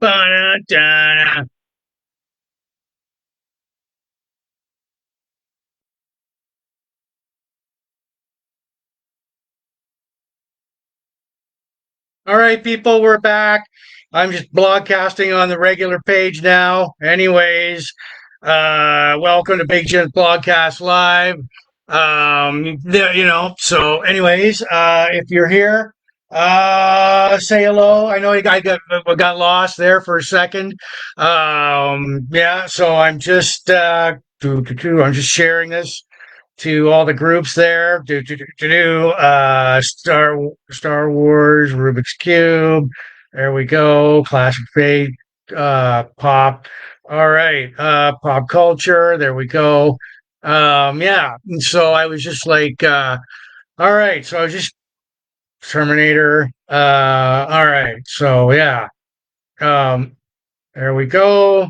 Ba-da-da-da. All right, people, we're back. I'm just broadcasting on the regular page now. Anyways, welcome to Big Jims Blogcast Live. Anyways, if you're here, say hello. I know I got lost there for a second. Yeah, so I'm just sharing this to all the groups there. Star Wars, Rubik's Cube. There we go. Classic fate, pop. All right, pop culture. There we go. Yeah. And so I was just like, all right. So I was just Terminator. All right. So yeah. Um, there we go.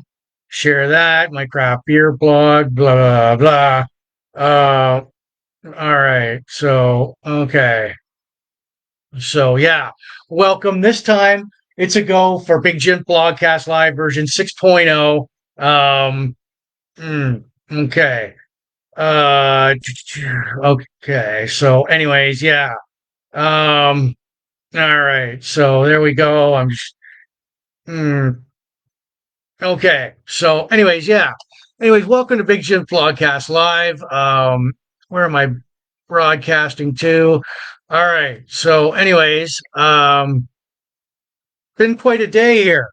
Share that. My craft beer blog. Blah blah blah. All right. So, okay. So, yeah. Welcome. This time it's a go for Big Jim Blogcast Live version 6.0. Um, okay. Uh, okay. So, anyways, yeah. Um, all right. So, there we go. Mm, okay. So, anyways, yeah. Anyways, welcome to Big Jim Blogcast Live. Where am I broadcasting to? All right. So, anyways, been quite a day here.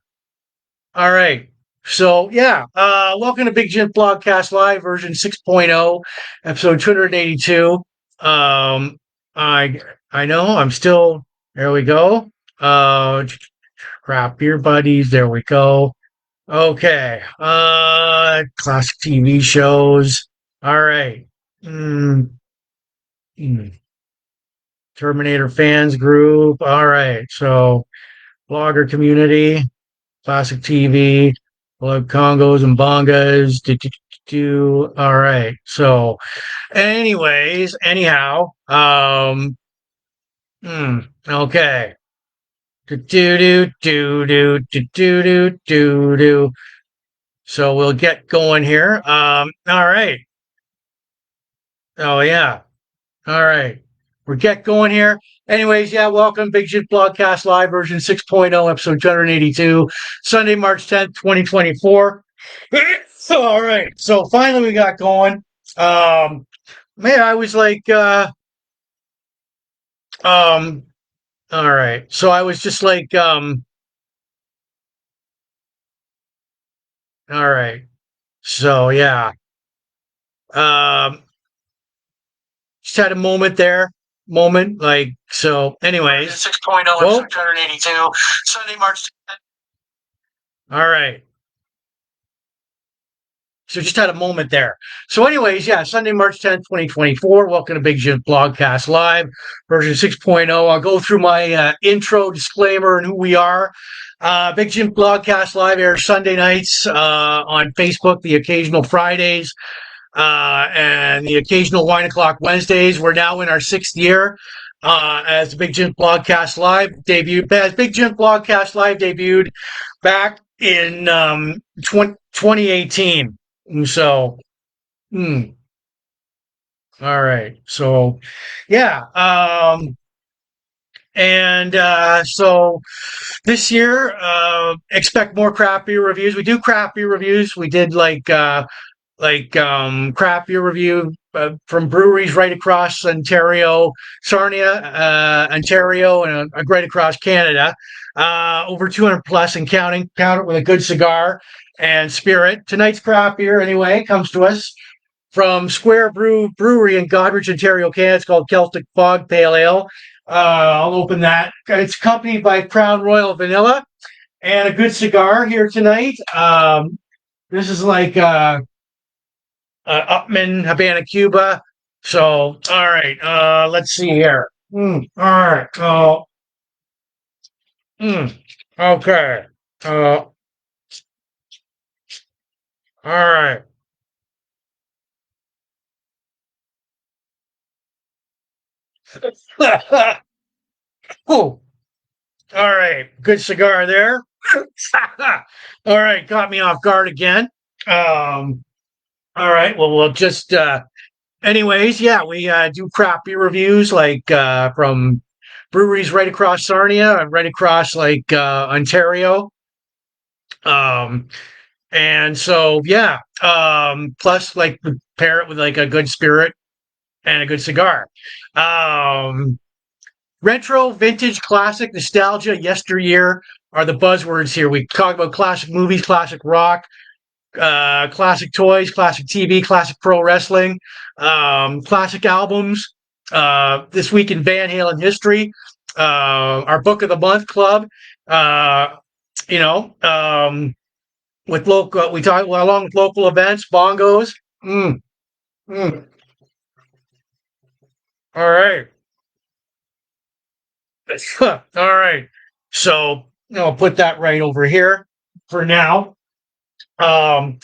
All right. So, yeah, welcome to Big Jim Blogcast Live version 6.0, episode 282. Um, I I know I'm still there we go. Crap beer buddies, there we go. Okay. Classic TV shows. All right. Mm, mm. Terminator fans group. All right. So blogger community, classic TV, love Congos and bongos. All right. So, anyways, anyhow, okay. Do do do do do do do do do. So we'll get going here. All right. Oh yeah. All right. We're get going here. Anyways, yeah, welcome. Big Shit Blogcast Live version 6.0, episode 282, Sunday, March 10th, 2024. All right. So finally we got going. Man, I was like, um, all right. So I was just like, all right. So yeah. Um, just had a moment there. Moment. Like, so, anyways. 6.0, episode 282, Sunday, March 10th. All right. So just had a moment there. So, anyways, yeah, Sunday, March 10th, 2024. Welcome to Big Jim Blogcast Live, version 6.0. I'll go through my intro disclaimer and who we are. Big Jim Blogcast Live airs Sunday nights on Facebook, the occasional Fridays, and the occasional wine o'clock Wednesdays. We're now in our 6th year as the Big Jim Blogcast Live debuted. As Big Jim Blogcast Live debuted back in 2018. So, hmm, all right. So, yeah. And so this year, expect more craft beer reviews. We do craft beer reviews. We did craft beer review from breweries right across Ontario, Sarnia, Ontario, and right across Canada. Over 200 plus and counting. Count it with a good cigar and spirit. Tonight's craft beer, anyway, comes to us from Square Brewery in Godrich, Ontario, Canada. It's called Celtic Fog Pale Ale. I'll open that. It's accompanied by Crown Royal Vanilla and a good cigar here tonight. This is like Upman Havana, Cuba. So, all right. Let's see here. All right. Okay. All right. Oh, all right. Good cigar there. All right, caught me off guard again. All right, well, we'll just, anyways, yeah, we do craft beer reviews like from breweries right across Sarnia and right across like Ontario. Um, and so, yeah, plus like pair it with like a good spirit and a good cigar. Um, Retro, vintage, classic, nostalgia, yesteryear are the buzzwords here. We talk about classic movies, classic rock, classic toys, classic TV, classic pro wrestling, classic albums. This week in Van Halen history, our book of the month club. Uh, you know, with local, we talk well, along with local events, bongos. Mm, mm. All right, all right. So I'll put that right over here for now. Um,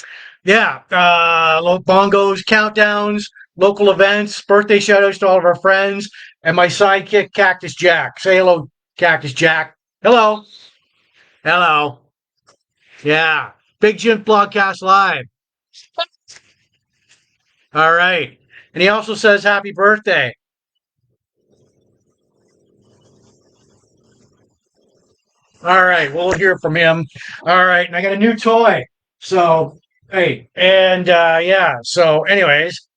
yeah, bongos, countdowns, local events, birthday shout outs to all of our friends, and my sidekick, Cactus Jack. Say hello, Cactus Jack. Hello. Hello. Yeah. Big Jim Blogcast Live. All right. And he also says happy birthday. All right. We'll hear from him. All right. And I got a new toy. So, hey. And yeah. So, anyways.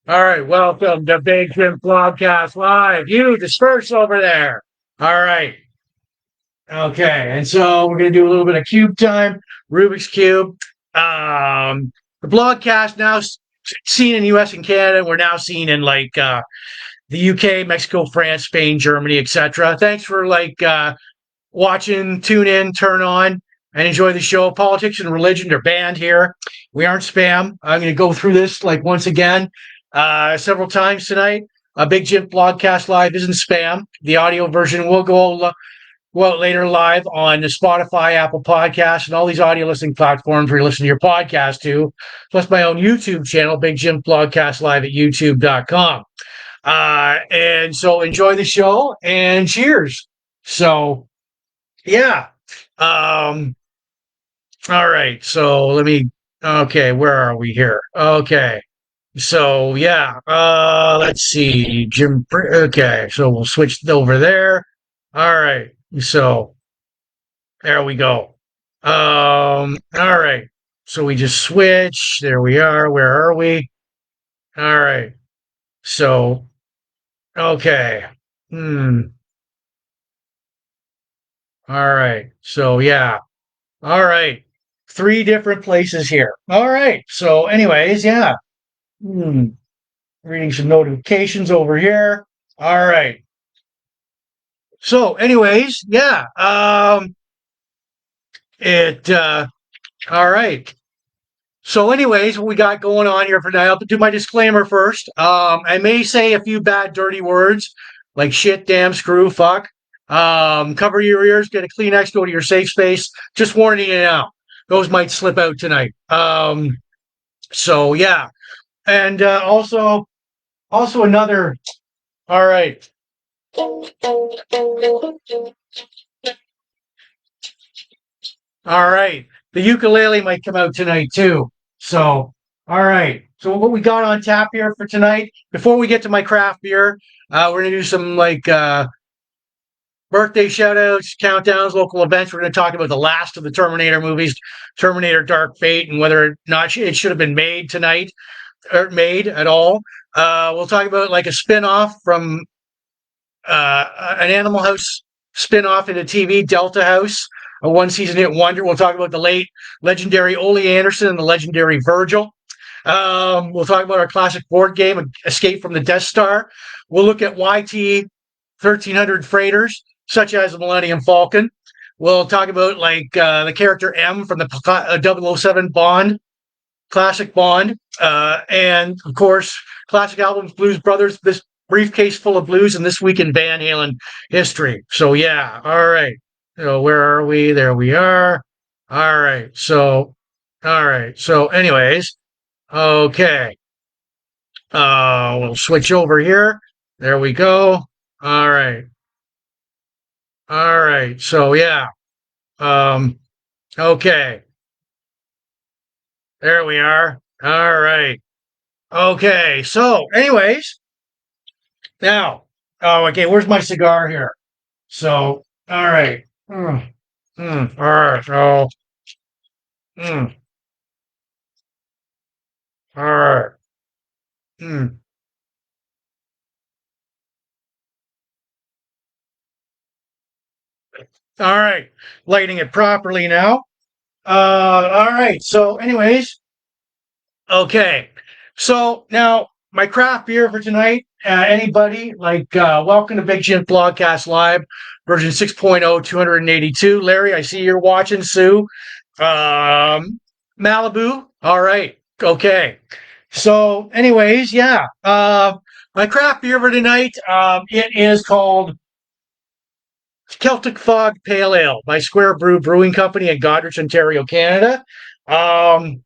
All right, welcome to Big Jim Blogcast Live. You disperse over there. All right. Okay, and so we're going to do a little bit of cube time, Rubik's Cube. The blogcast now seen in US and Canada. We're now seen in like the UK, Mexico, France, Spain, Germany, etc. Thanks for like watching, tune in, turn on, and enjoy the show. Politics and religion are banned here. We aren't spam. I'm going to go through this like once again several times tonight. A Big Jim Blogcast Live isn't spam. The audio version will go out later live on the Spotify, Apple Podcasts, and all these audio listening platforms where you listen to your podcast to, plus my own YouTube channel, Big Jim Blogcast Live at youtube.com. And so enjoy the show and cheers. So, yeah. All right. So okay, where are we here? Okay. So yeah, let's see, Okay, so we'll switch over there. All right, so there we go. All right, so we just switch. There we are. Where are we? All right. So okay. Hmm. All right. So yeah. All right. Three different places here. All right. So, anyways, yeah. Hmm. Reading some notifications over here. All right. So, anyways, yeah. It all right. So, anyways, what we got going on here for now? I'll do my disclaimer first. I may say a few bad, dirty words like shit, damn, screw, fuck. Cover your ears, get a Kleenex, go to your safe space. Just warning you now, those might slip out tonight. So yeah, and also another. All right. All right. The ukulele might come out tonight too. So, all right. So what we got on tap here for tonight? Before we get to my craft beer, we're gonna do some like birthday shout outs, countdowns, local events. We're gonna talk about the last of the Terminator movies, Terminator Dark Fate, and whether or not it should have been made tonight or made at all. We'll talk about like a spin-off from an Animal House spin-off into TV, Delta House, a one-season hit wonder. We'll talk about the late legendary Ole Anderson and the legendary Virgil. We'll talk about our classic board game, Escape from the Death Star. We'll look at YT 1300 freighters, such as the Millennium Falcon. We'll talk about like the character M from the 007 Bond, classic Bond, and of course, classic albums, Blues Brothers. This briefcase full of blues, and this week in Van Halen history. So yeah, all right. So where are we? There we are. All right. So, all right. So, anyways, okay. We'll switch over here. There we go. All right. All right. So yeah. Um, okay, there we are. All right. Okay. So, anyways, now, oh, okay. Where's my cigar here? So, all right. All right. So, mm, all right. Mm, all right. Lighting it properly now. All right. So, anyways, okay. So now my craft beer for tonight. Anybody welcome to Big Jim Blogcast Live, version 6.0, 282. Larry, I see you're watching. Sue, Malibu. All right. Okay. So, anyways, yeah. My craft beer for tonight. It is called Celtic Fog Pale Ale by Square Brew Brewing Company in Goderich, Ontario, Canada. Um,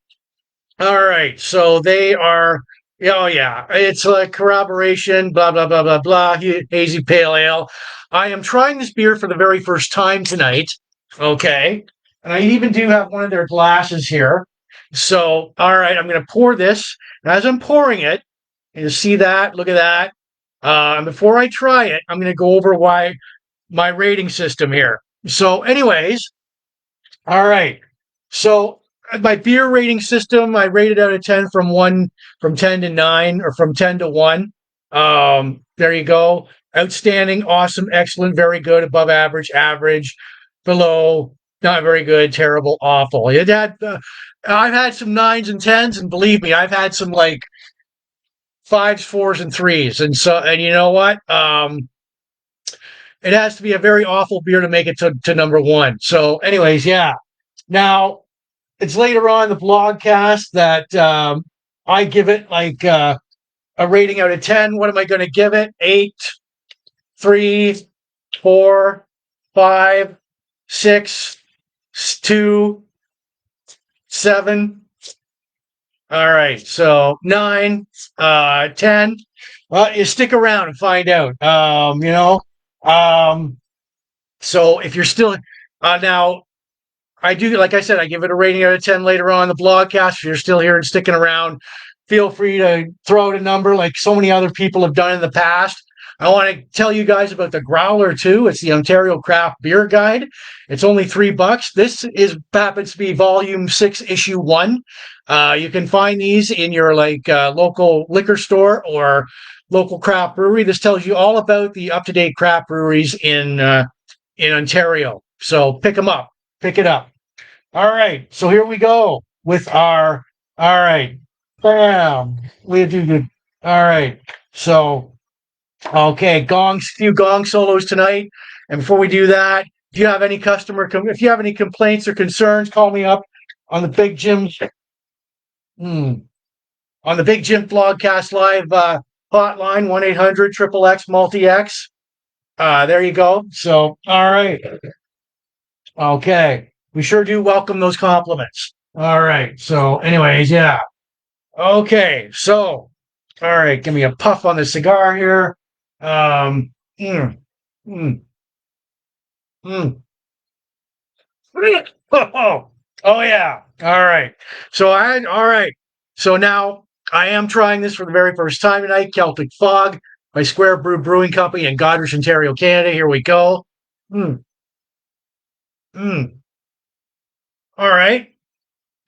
all right, so they are. Oh yeah, it's like corroboration. Blah blah blah blah blah. Hazy pale ale. I am trying this beer for the very first time tonight. Okay, and I even do have one of their glasses here. So all right, I'm going to pour this. And as I'm pouring it, you see that? Look at that. Before I try it, I'm going to go over why my rating system here. So, anyways, all right. So my beer rating system, I rated out of 10 from 10 to 9 or from 10 to 1. There you go. Outstanding, awesome, excellent, very good, above average, average, below, not very good, terrible, awful. I've had some 9s and 10s, and believe me, I've had some like 5s, 4s, and 3s. And you know what? It has to be a very awful beer to make it to number 1. So, anyways, yeah. Now, it's later on in the blogcast that I give it a rating out of 10. What am I going to give it? 8, 3, 4, 5, 6, 2, 7. All right. So 9, 10. Well, you stick around and find out. Um, so if you're still now, I do, like I said, I give it a rating out of 10 later on in the blogcast. If you're still here and sticking around, feel free to throw out a number like so many other people have done in the past. I want to tell you guys about the Growler too. It's the Ontario Craft Beer Guide. It's only $3. This is happens to be Volume 6, Issue 1. You can find these in your local liquor store or local craft brewery. This tells you all about the up-to-date craft breweries in Ontario. So pick them up, pick it up. All right, so here we go with our. All right, bam. We do good. All right, so okay, few gong solos tonight. And before we do that, if you have any if you have any complaints or concerns, call me up on the Big Jim's hmm, on the Big Jim Blogcast Live hotline 1-800 triple X multi X. There you go. So all right, okay, we sure do welcome those compliments. All right. So, anyways, yeah. Okay. So, all right. Give me a puff on the cigar here. Um, mm, mm, mm. Oh, oh, yeah. All right. All right. So now I am trying this for the very first time tonight. Celtic Fog by Square Brew Brewing Company in Goderich, Ontario, Canada. Here we go. Mm, mm. All right.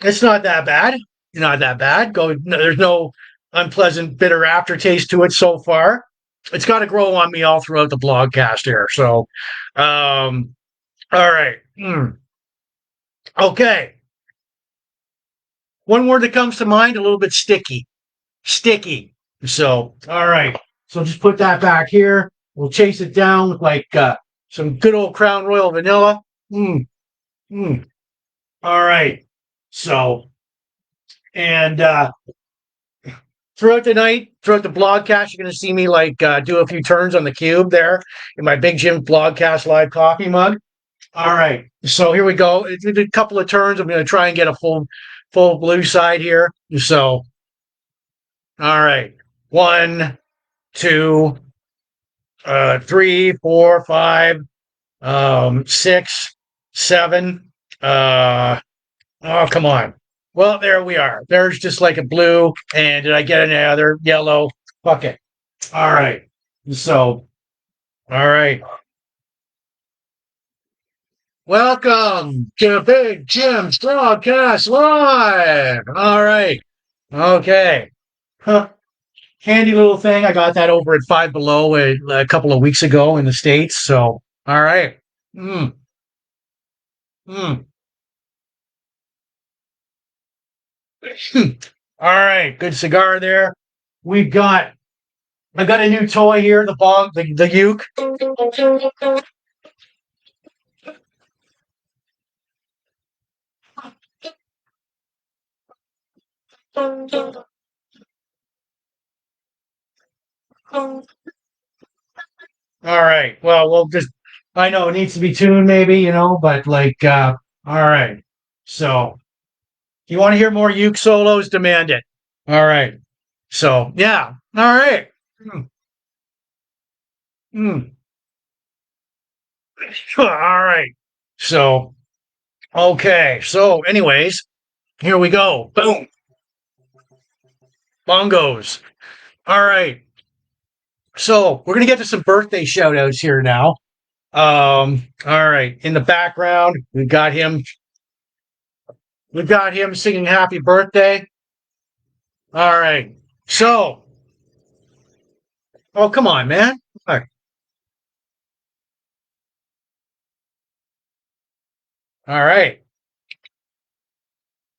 It's not that bad. Not that bad. There's no unpleasant, bitter aftertaste to it so far. It's got to grow on me all throughout the blogcast here. So, all right. Okay. One word that comes to mind: a little bit sticky. Sticky. So, all right. So just put that back here. We'll chase it down with some good old Crown Royal vanilla. Mm, mm. All right. So, and throughout the night, throughout the blogcast, you're going to see me do a few turns on the cube there in my Big Jim Blogcast Live coffee mug. All right, so here we go. It's a couple of turns. I'm going to try and get a full blue side here. So, all right, 1, 2, 3, 4, 5, 6. 7. Uh, oh, come on. Well, there we are. There's just like a blue. And did I get any other yellow? Fuck it. All right. So, all right. Welcome to Big Jims Blogcast Live. All right. Okay. Huh. Handy little thing. I got that over at Five Below a couple of weeks ago in the States. So, all right. Mm, mm. All right. Good cigar there. We've got, I got a new toy here, the uke. All right. Well, we'll just, I know it needs to be tuned maybe, but like, all right. So, you want to hear more uke solos? Demand it. All right. So, yeah. All right. Mm, mm. All right. So, okay. So, anyways, here we go. Boom. Bongos. All right. So, we're going to get to some birthday shout outs here now. All right. In the background, we've got him. We've got him singing happy birthday. All right. So, oh, come on, man. All right. All right.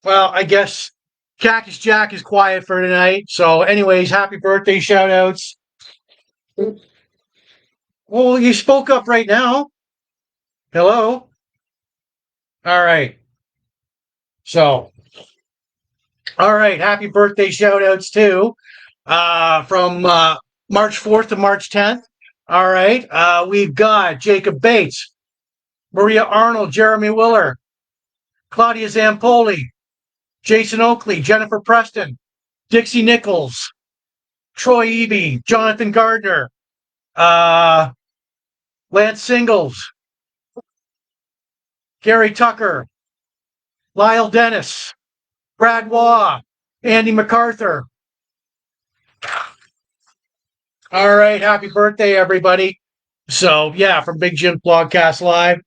Well, I guess Cactus Jack is quiet for tonight. So, anyways, happy birthday shout outs. Well, you spoke up right now. Hello. All right. So, all right. Happy birthday shout outs too. From March 4th to March 10th. All right. We've got Jacob Bates, Maria Arnold, Jeremy Willer, Claudia Zampoli, Jason Oakley, Jennifer Preston, Dixie Nichols, Troy Eby, Jonathan Gardner, uh, Lance Singles, Gary Tucker, Lyle Dennis, Brad Waugh, Andy MacArthur. All right, happy birthday, everybody. So yeah, from Big Jim Blogcast Live.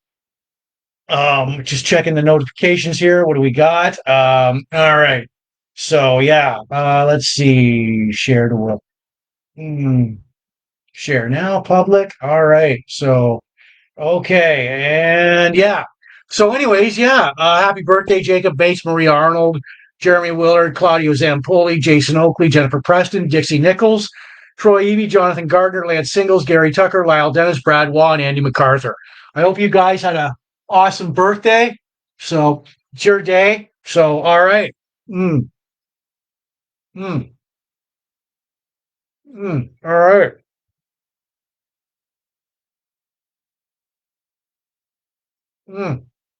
Just checking the notifications here. What do we got? All right. So yeah, let's see. Share to world. Share now, public. All right. So okay, and yeah. So, anyways, yeah. Happy birthday, Jacob Bates, Maria Arnold, Jeremy Willard, Claudio Zampoli, Jason Oakley, Jennifer Preston, Dixie Nichols, Troy Eby, Jonathan Gardner, Lance Singles, Gary Tucker, Lyle Dennis, Brad Waugh, and Andy MacArthur. I hope you guys had an awesome birthday. So, it's your day. So, all right. Mm, mm, all right.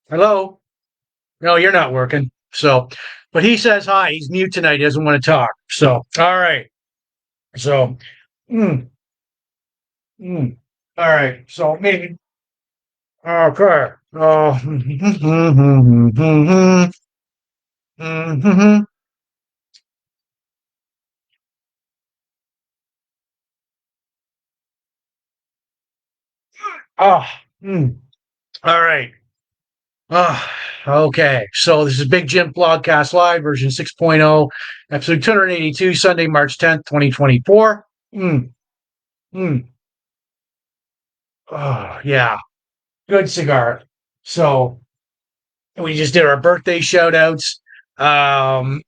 Hello. No, you're not working. So, but he says hi. He's mute tonight. He doesn't want to talk. So, all right. So, mm, mm, all right. So maybe, okay. Oh, all right. Oh, okay. So this is Big Jim Blogcast Live version 6.0, episode 282, Sunday, March 10th, 2024. Mm, mm. Oh, yeah. Good cigar. So we just did our birthday shout outs. Um,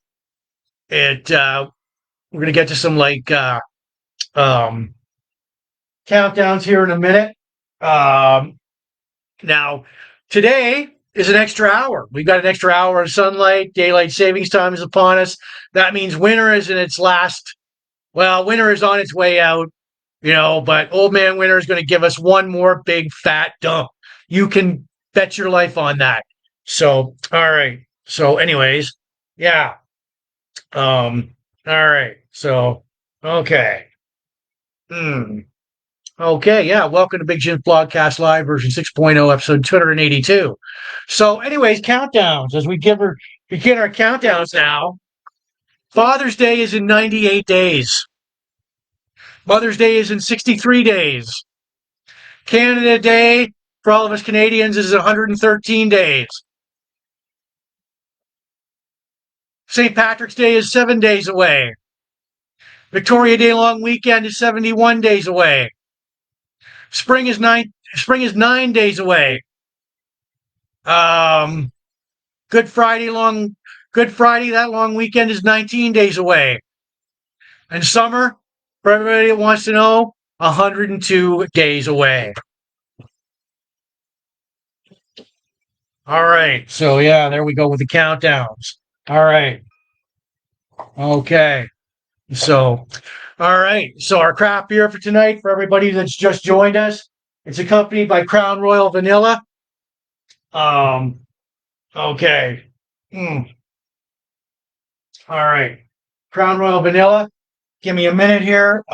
it we're gonna get to some like um countdowns here in a minute. Um, now today is an extra hour. We've got an extra hour of sunlight. Daylight savings time is upon us. That means winter is in its last. Well, winter is on its way out, but old man winter is going to give us one more big fat dump. You can bet your life on that. So, all right. So, anyways, yeah. All right. So, okay. Hmm. Okay, yeah. Welcome to Big Jims Blogcast Live version 6.0, episode 282. So, anyways, countdowns. As we begin our countdowns now, Father's Day is in 98 days. Mother's Day is in 63 days. Canada Day, for all of us Canadians, is 113 days. St. Patrick's Day is 7 days away. Victoria Day long weekend is 71 days away. Spring is 9 days away. Good Friday, that long weekend is 19 days away. And summer, for everybody that wants to know, 102 days away. All right. So, yeah, there we go with the countdowns. All right. Okay. So, all right. So, our craft beer for tonight, for everybody that's just joined us, it's accompanied by Crown Royal Vanilla. Okay. All right. Crown Royal Vanilla. Give me a minute here.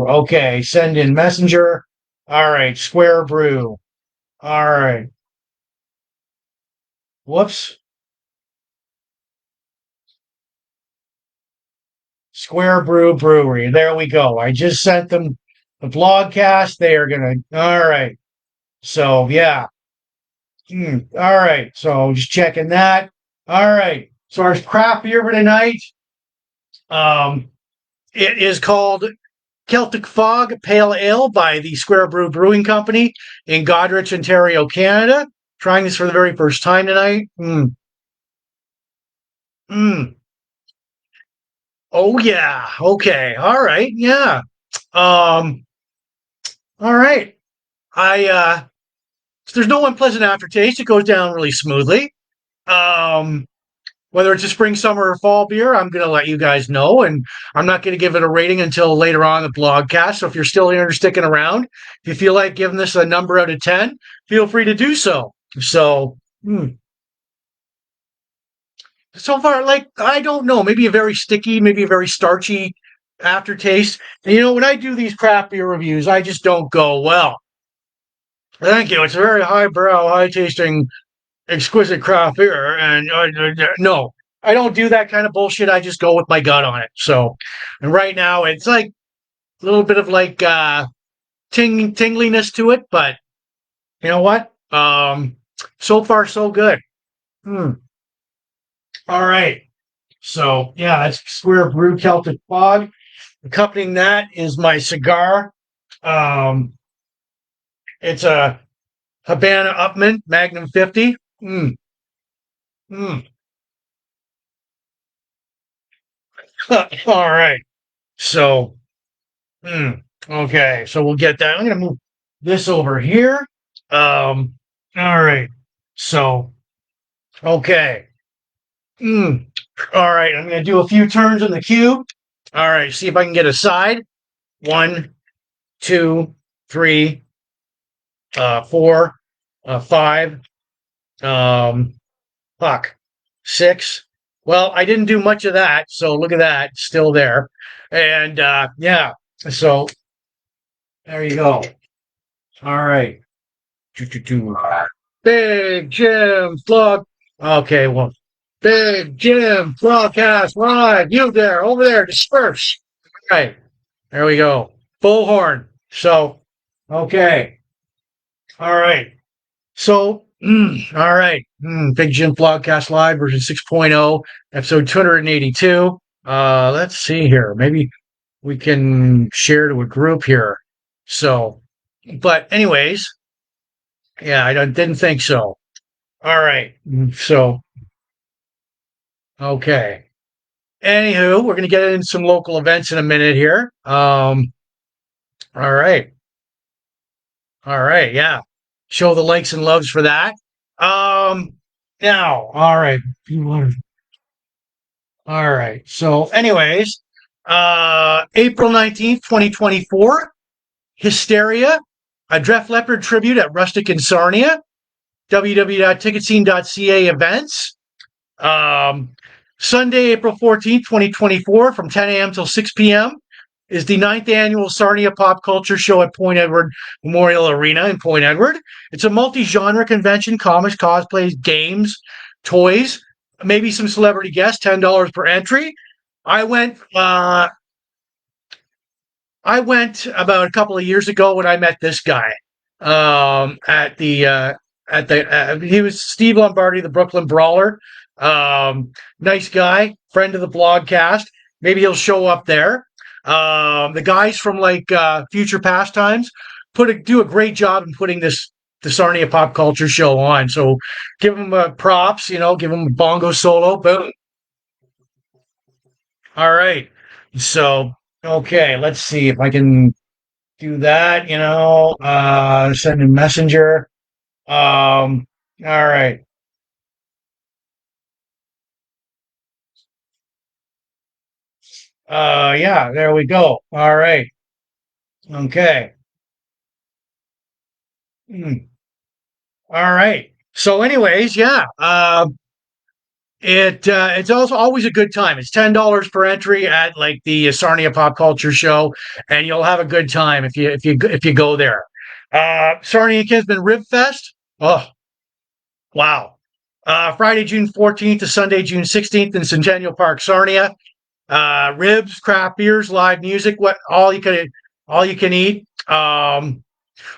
Okay. Send in messenger. All right. Square Brew. All right. Whoops. Square Brew Brewery. There we go. I just sent them the blogcast. They are gonna. All right. So yeah. All right. So just checking that. All right. So our craft beer for tonight. It is called Celtic Fog Pale Ale by the Square Brew Brewing Company in Godrich, Ontario, Canada. Trying this for the very first time tonight. Oh yeah. Okay. All right. Yeah. All right. There's no unpleasant aftertaste. It goes down really smoothly. Whether it's a spring, summer, or fall beer, I'm going to let you guys know, and I'm not going to give it a rating until later on the blogcast. So if you're still here and sticking around, if you feel like giving this a number out of 10, feel free to do so. So, so far, like, I don't know, maybe a very sticky, maybe a very starchy aftertaste. And when I do these craft beer reviews, I just don't go, well, thank you. It's a very highbrow, high-tasting, exquisite craft beer, and no, I don't do that kind of bullshit. I just go with my gut on it. So, and right now it's like a little bit of like tingliness to it, but you know what? So far so good. All right. So yeah, that's Square Brew Celtic Fog. Accompanying that is my cigar. It's a Habana Upman Magnum 50. All right. So, okay. So we'll get that. I'm going to move this over here. All right. So, okay. All right. I'm going to do a few turns on the cube. All right. See if I can get a side. 1, 2, 3, 4, 5. Fuck. 6. Well, I didn't do much of that, so look at that, still there. And yeah, so there you go. All right. Big Jim's Vlog. Okay, well, Big Jim Broadcast Live. You there, over there, disperse. All right, there we go. Bullhorn. So, okay. All right. So, all right. Big Jim Blogcast Live version 6.0, episode 282. Let's see here. Maybe we can share to a group here. So, but anyways, yeah, I didn't think so. All right. So, okay. Anywho, we're going to get into some local events in a minute here. All right. All right. Yeah. Show the likes and loves for that. Now, all right. All right. So, anyways, April 19th, 2024, Hysteria, a Def Leppard tribute at Rustic in Sarnia, www.ticketscene.ca events. Sunday, April 14th, 2024, from 10 a.m. till 6 p.m. is the 9th annual Sarnia Pop Culture Show at Point Edward Memorial Arena in Point Edward. It's a multi-genre convention, comics, cosplays, games, toys, maybe some celebrity guests, $10 per entry. I went about a couple of years ago when I met this guy he was Steve Lombardi, the Brooklyn Brawler. Nice guy, friend of the blogcast. Maybe he'll show up there. The guys from Future Pastimes do a great job in putting the Sarnia Pop Culture Show on. So give them props, give them a bongo solo. Boom. All right. So, okay, let's see if I can do that, send a messenger. All right. Yeah, there we go. All right. Okay. Hmm. All right. So, anyways, yeah. It's also always a good time. It's $10 per entry at the Sarnia Pop Culture Show, and you'll have a good time if you go there. Sarnia Kinsman Rib Fest. Oh, wow. Friday, June 14th to Sunday, June 16th in Centennial Park, Sarnia. Ribs, craft beers, live music, all you can eat.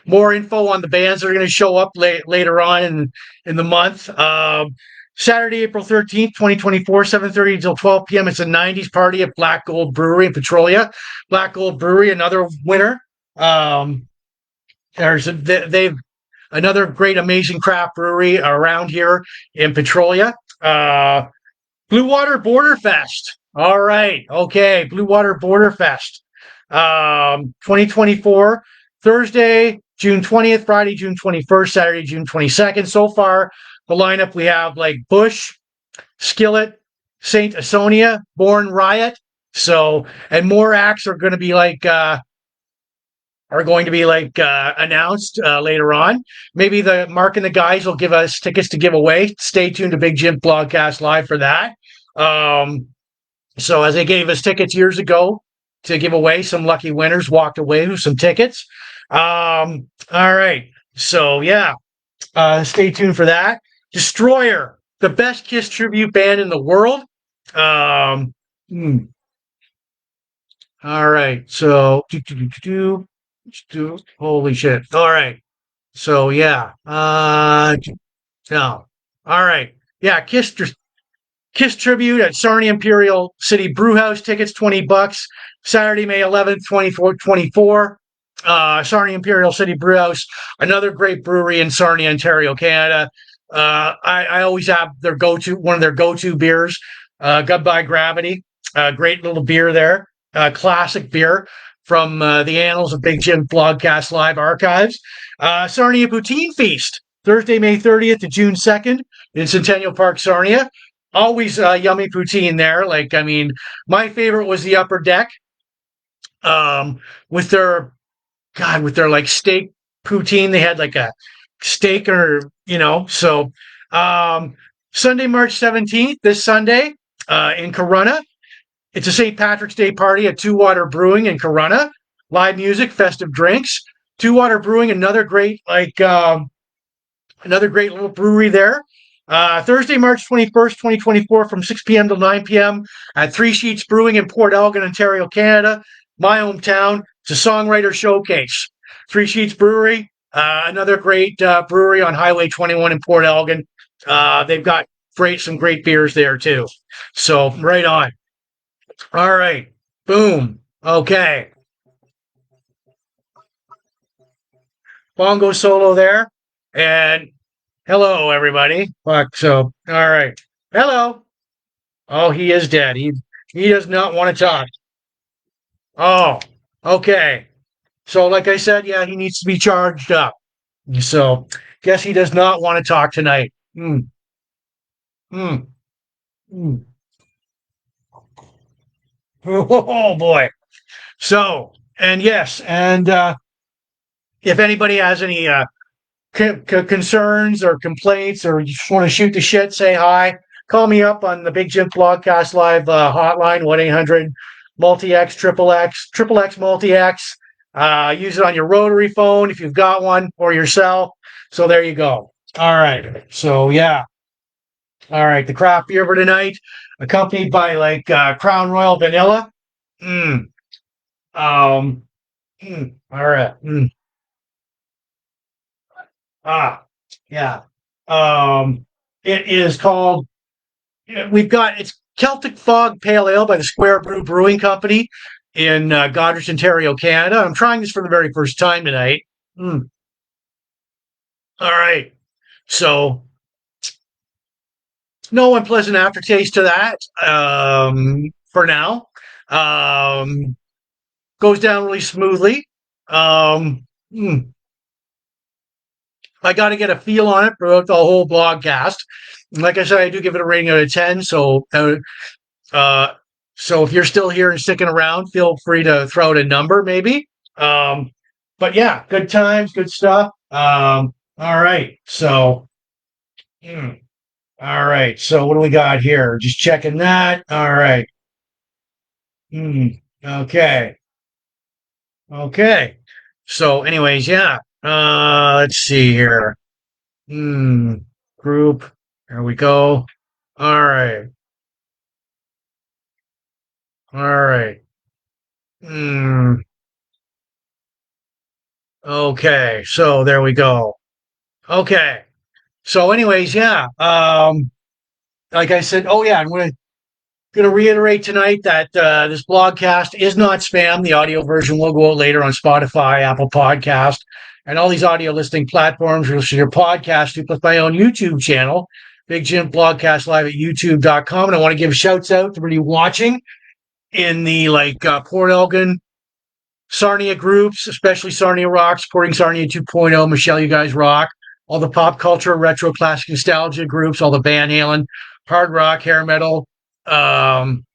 More info on the bands that are going to show up later on in the month. Saturday, April 13th, 2024, 7:30 until 12 p.m. It's a 90s party at Black Gold Brewery in Petrolia. Black Gold Brewery, another winner. They've another great, amazing craft brewery around here in Petrolia. Blue Water Border Fest. All right. Okay. Blue Water Border Fest. 2024, Thursday, June 20th, Friday, June 21st, Saturday, June 22nd. So far, the lineup we have Bush, Skillet, Saint Asonia, Born Riot. So, and more acts are going to be announced later on. Maybe the Mark and the guys will give us tickets to give away. Stay tuned to Big Jim Blogcast Live for that. So as they gave us tickets years ago to give away, some lucky winners walked away with some tickets. All right. So yeah, stay tuned for that. Destroyer, the best Kiss tribute band in the world. All right. So holy shit. All right. So yeah. No. All right. Yeah. Kiss tribute at Sarnia Imperial City Brewhouse. Tickets $20. Saturday, May 11th, 2024. Sarnia Imperial City Brewhouse, another great brewery in Sarnia, Ontario, Canada. I always have one of their go-to beers, Goodbye Gravity. Great little beer there. Classic beer from the annals of Big Jim Blogcast Live archives. Sarnia Poutine Feast, Thursday, May 30th to June 2nd in Centennial Park, Sarnia. Always yummy poutine there. My favorite was the Upper Deck with their steak poutine. They had a steak so Sunday, March 17th, this Sunday in Corunna. It's a St. Patrick's Day party at Two Water Brewing in Corunna. Live music, festive drinks. Two Water Brewing, another great little brewery there. Thursday, March 21st, 2024, from 6 p.m. to 9 p.m. at Three Sheets Brewing in Port Elgin, Ontario, Canada, my hometown. It's a songwriter showcase. Three Sheets Brewery, another great brewery on Highway 21 in Port Elgin. They've got some great beers there too. So right on. All right. Boom. Okay. Bongo solo there. And hello, everybody. So, all right. Hello. Oh, he is dead. He does not want to talk. Oh, okay. So, like I said, yeah, he needs to be charged up. So, guess he does not want to talk tonight. Mm. Mm. Mm. Oh, boy. So, and yes, and if anybody has any concerns or complaints, or you just want to shoot the shit, say hi, call me up on the Big Jim Blogcast Live hotline, multi-X, triple X, multi-X. Use it on your rotary phone if you've got one or your cell. So there you go. All right. So yeah. All right. The craft beer for tonight, accompanied by like Crown Royal Vanilla. Mm. Um. All right. Ah. Yeah. Um. It is called. We've got it's Celtic Fog Pale Ale by the Square Brew Brewing Company in Goderich, Ontario, Canada. I'm trying this for the very first time tonight. Mm. All right. So no unpleasant aftertaste to that for now. Um, goes down really smoothly. Um, mm, I got to get a feel on it throughout the whole blogcast. Like I said, I do give it a rating out of 10. Uh, so if you're still here and sticking around, feel free to throw out a number maybe. Um, but yeah, good times, good stuff. All right. So, mm, all right. So what do we got here? Just checking that. All right. Okay. Okay. So anyways, yeah. Let's see here. Hmm. Group. There we go. All right. All right. Hmm. Okay. So there we go. Okay. So anyways, yeah. Like I said, oh yeah, I'm gonna reiterate tonight that this blogcast is not spam. The audio version will go out later on Spotify, Apple Podcast, and all these audio listening platforms. You'll see your podcast too, plus my own YouTube channel, Big Jim Blogcast Live at YouTube.com. And I want to give shouts out to everybody watching in the Port Elgin, Sarnia groups, especially Sarnia Rock, supporting Sarnia 2.0. Michelle, you guys rock. All the pop culture, retro, classic nostalgia groups, all the Van Halen, hard rock, hair metal, um,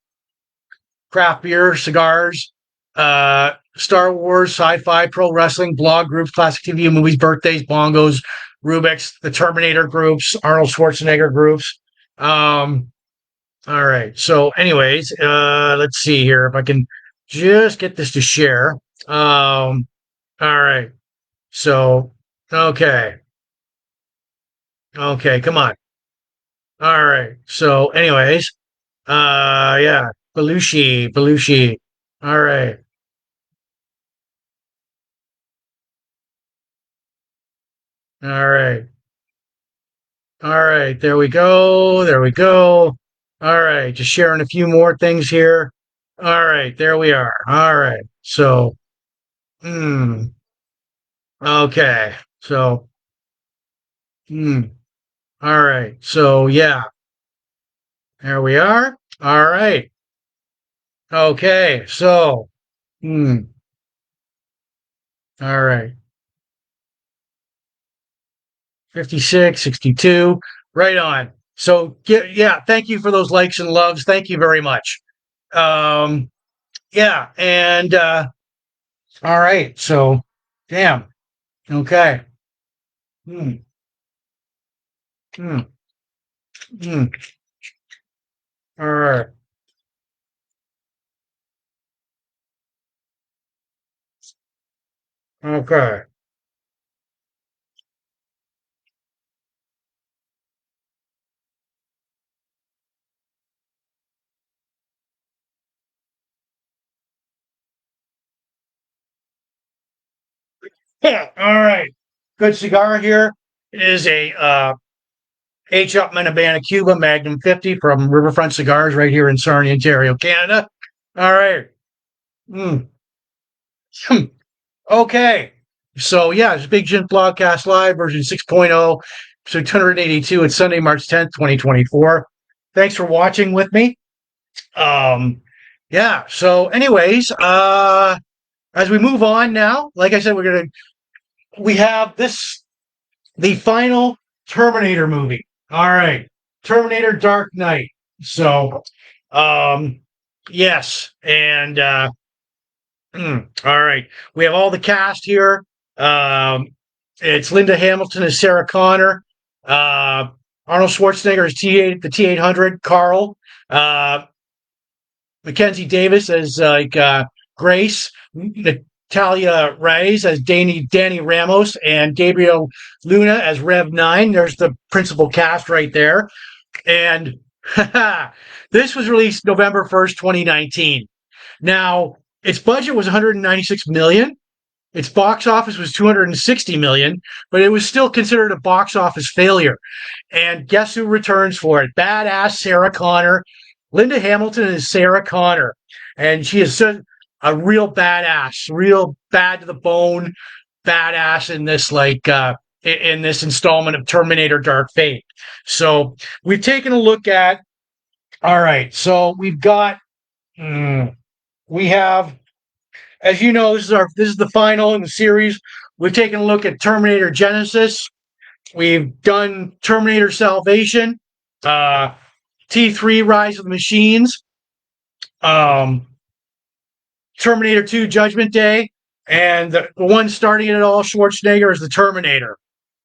craft beer, cigars, Star Wars, sci-fi, pro wrestling, blog groups, classic TV and movies, birthdays, bongos, Rubik's, the Terminator groups, Arnold Schwarzenegger groups. All right. So, anyways, let's see here if I can just get this to share. All right. So, okay. Okay, come on. All right. So, anyways, yeah, Belushi. All right. All right. All right, there we go. There we go. All right, just sharing a few more things here. All right, there we are. All right. So, hmm. Okay. So, hmm. All right. So, yeah, there we are. All right. Okay. So, hmm. All right. 56, 62. Right on. So, yeah, thank you for those likes and loves. Thank you very much. Um, yeah, and all right. So, damn. Okay. Hmm. Hmm. Hmm. All right. Okay. Yeah. All right. Good cigar here. It is a H. Upman Habana Cuba Magnum 50 from Riverfront Cigars right here in Sarnia, Ontario, Canada. All right. Mm. Okay. So, yeah, it's Big Jim Blogcast Live version 6.0, so 282. It's Sunday, March 10th, 2024. Thanks for watching with me. Um, yeah. So, anyways, as we move on now, like I said, we have the final Terminator movie. All right, Terminator Dark Knight. So, um, yes, and all right, we have all the cast here. Um, it's Linda Hamilton as Sarah Connor. Uh, Arnold Schwarzenegger is the T800 Carl. Uh, Mackenzie Davis as Grace, Natalia Reyes as Danny Ramos, and Gabriel Luna as Rev 9. There's the principal cast right there. And this was released November 1st, 2019. Now, its budget was 196 million. Its box office was 260 million, but it was still considered a box office failure. And guess who returns for it? Badass Sarah Connor. Linda Hamilton is Sarah Connor, and she is a real badass, real bad to the bone badass in this in this installment of Terminator Dark Fate. So we've taken a look at. All right, so we've got. We have, as you know, this is the final in the series. We've taken a look at Terminator Genesis. We've done Terminator Salvation, T3 Rise of the Machines, Terminator 2 Judgment Day, and the one starting it all, Schwarzenegger, is the Terminator.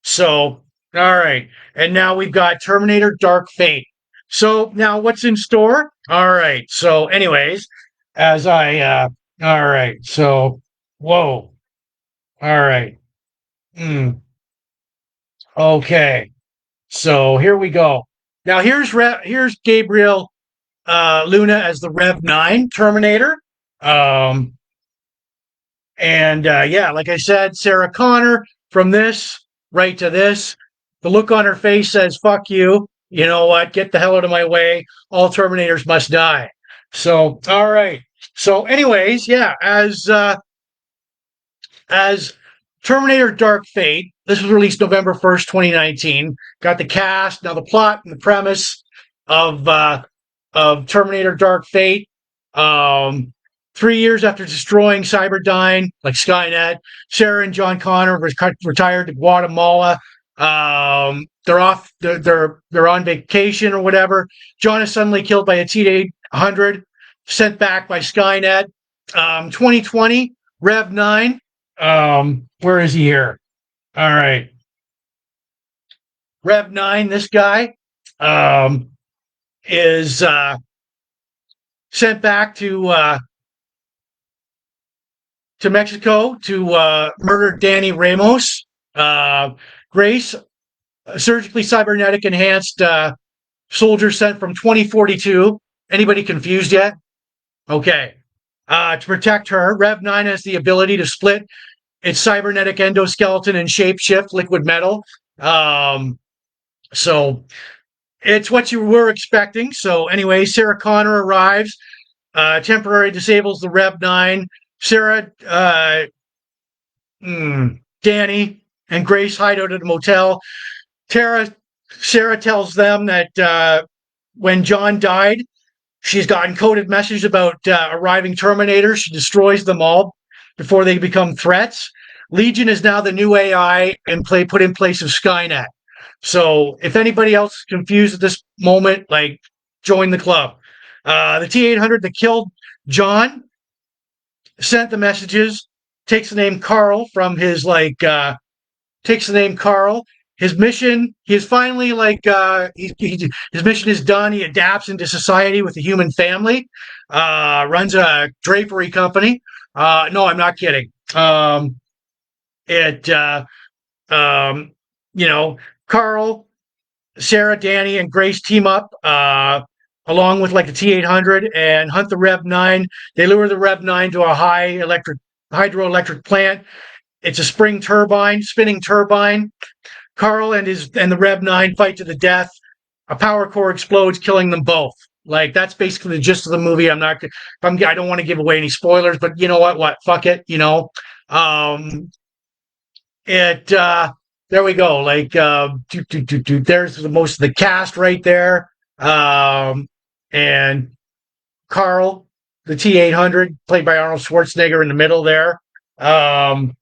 So, all right. And now we've got Terminator Dark Fate. So now what's in store? All right. So anyways, all right. So, whoa. All right. Okay. So here we go. Now here's Gabriel Luna as the Rev 9 Terminator. Yeah, like I said, Sarah Connor, from this right to this. The look on her face says, fuck you. You know what? Get the hell out of my way. All Terminators must die. So, all right. So anyways, yeah, as Terminator Dark Fate, this was released November 1st, 2019. Got the cast, now the plot and the premise of Terminator Dark Fate. 3 years after destroying Cyberdyne, like Skynet, Sarah and John Connor retired to Guatemala. They're off. They're on vacation or whatever. John is suddenly killed by a T-800, sent back by Skynet. 2020, Rev 9. Where is he here? All right. Rev 9, this guy, is sent back to Mexico to murder Danny Ramos. Grace, a surgically cybernetic enhanced soldier sent from 2042. Anybody confused yet? Okay. To protect her, Rev 9 has the ability to split its cybernetic endoskeleton and shapeshift liquid metal. So it's what you were expecting. So anyway, Sarah Connor arrives, temporarily disables the Rev 9. Sarah, Danny, and Grace hide out at a motel. Sarah tells them that when John died, she's gotten coded messages about arriving Terminators. She destroys them all before they become threats. Legion is now the new AI and put in place of Skynet. So if anybody else is confused at this moment, like, join the club. The T-800 that killed John sent the messages, takes the name Carl from his, takes the name Carl. His mission, he is finally his mission is done. He adapts into society with the human family, runs a drapery company. No, I'm not kidding. Carl, Sarah, Danny, and Grace team up, along with the T-800, and hunt the Rev 9. They lure the Rev 9 to a hydroelectric plant. It's a spinning turbine. Carl and the Rev 9 fight to the death. A power core explodes, killing them both. That's basically the gist of the movie. I don't want to give away any spoilers, but you know what? Fuck it. There we go. There's most of the cast right there. And Carl, the T-800, played by Arnold Schwarzenegger, in the middle there. Did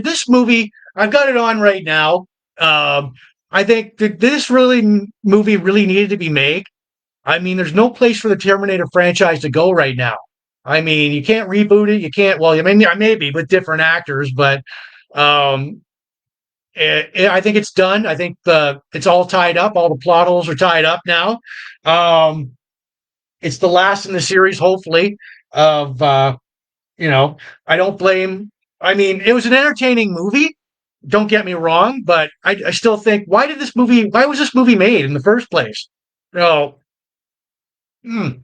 this movie, I've got it on right now. I think, did this movie really needed to be made? I mean, there's no place for the Terminator franchise to go right now. I mean, you can't reboot it. You can't, maybe with different actors, but, there's I think it's done. I think it's all tied up. All the plot holes are tied up now. Um, it's the last in the series, hopefully. Of you know, I don't blame. I mean, it was an entertaining movie. Don't get me wrong, but I still think why was this movie made in the first place? No. Mm,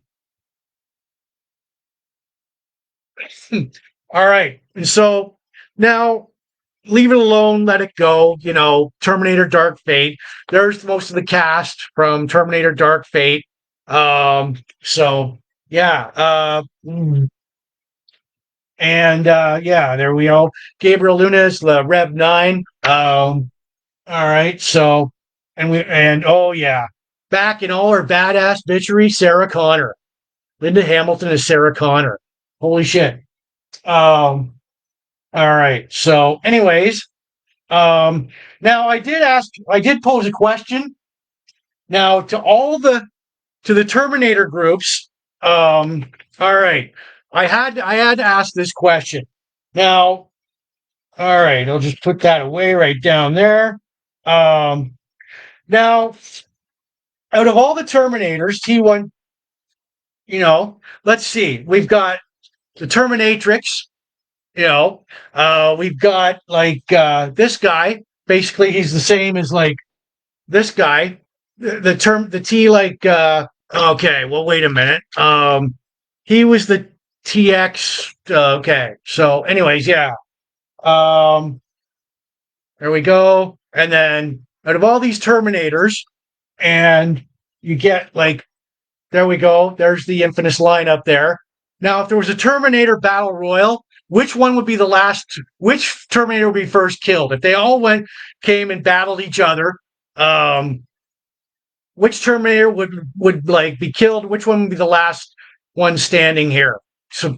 all right. And so now leave it alone, let it go. Terminator Dark Fate. There's most of the cast from Terminator Dark Fate. So yeah. And yeah, there we go. Gabriel Lunas, the Rev 9. All right. So and oh yeah. Back in all her badass bitchery, Sarah Connor. Linda Hamilton is Sarah Connor. Holy shit. Um, all right. So, anyways, now I did pose a question. Now to the Terminator groups. All right. I had to ask this question. Now, all right, I'll just put that away right down there. Um, now, out of all the Terminators, T1, let's see. We've got the Terminatrix. We've got this guy. Basically, he's the same as like this guy. The T okay, well, wait a minute. He was the TX. Okay, so anyways, yeah. Um, there we go. And then out of all these Terminators, and you get there we go. There's the infamous line up there. Now, if there was a Terminator Battle Royal, which one would be the last? Which Terminator would be first killed? If they all came and battled each other, um, which Terminator would be killed? Which one would be the last one standing here? So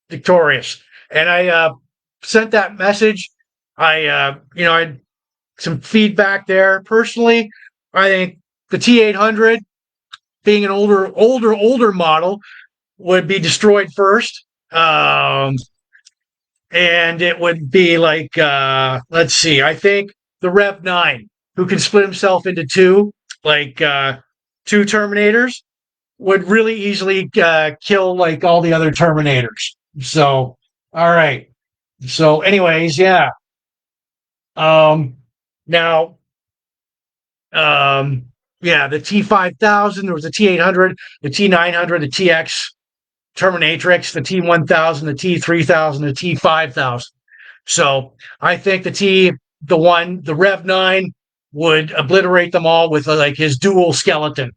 victorious. And I sent that message. I had some feedback there. Personally, I think the T800, being an older model, would be destroyed first. And it would be let's see, I think the Rev 9, who can split himself into two, two Terminators, would really easily kill all the other Terminators. So, all right. So, anyways, yeah. Now, yeah, the T5000, there was the T800, the T900, the TX Terminatrix, the T1000, the T3000, the T5000. So I think the Rev 9 would obliterate them all with his dual skeleton,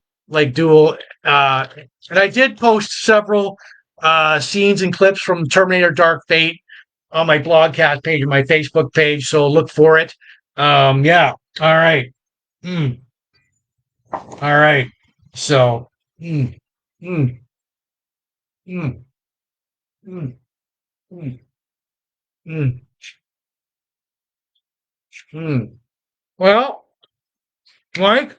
dual. And I did post several scenes and clips from Terminator Dark Fate on my blogcast page and my Facebook page. So look for it. Yeah. All right. Mm. All right. So. Mm, mm, mm, mm, mm, mm, mm. Well, Mike.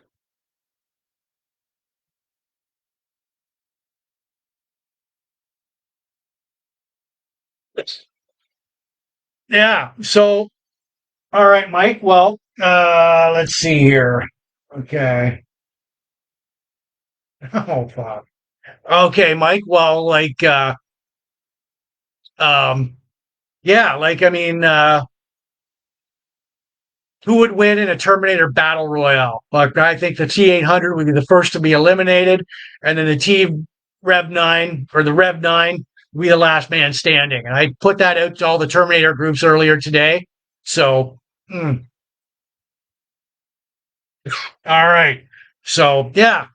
Yeah. So, all right, Mike. Well, let's see here. Okay. Oh, fuck. Okay, Mike. Well, yeah, I mean, who would win in a Terminator Battle Royale? Like, I think the T800 would be the first to be eliminated, and then the T Rev 9 or the Rev 9 would be the last man standing. And I put that out to all the Terminator groups earlier today. So, all right. So, yeah.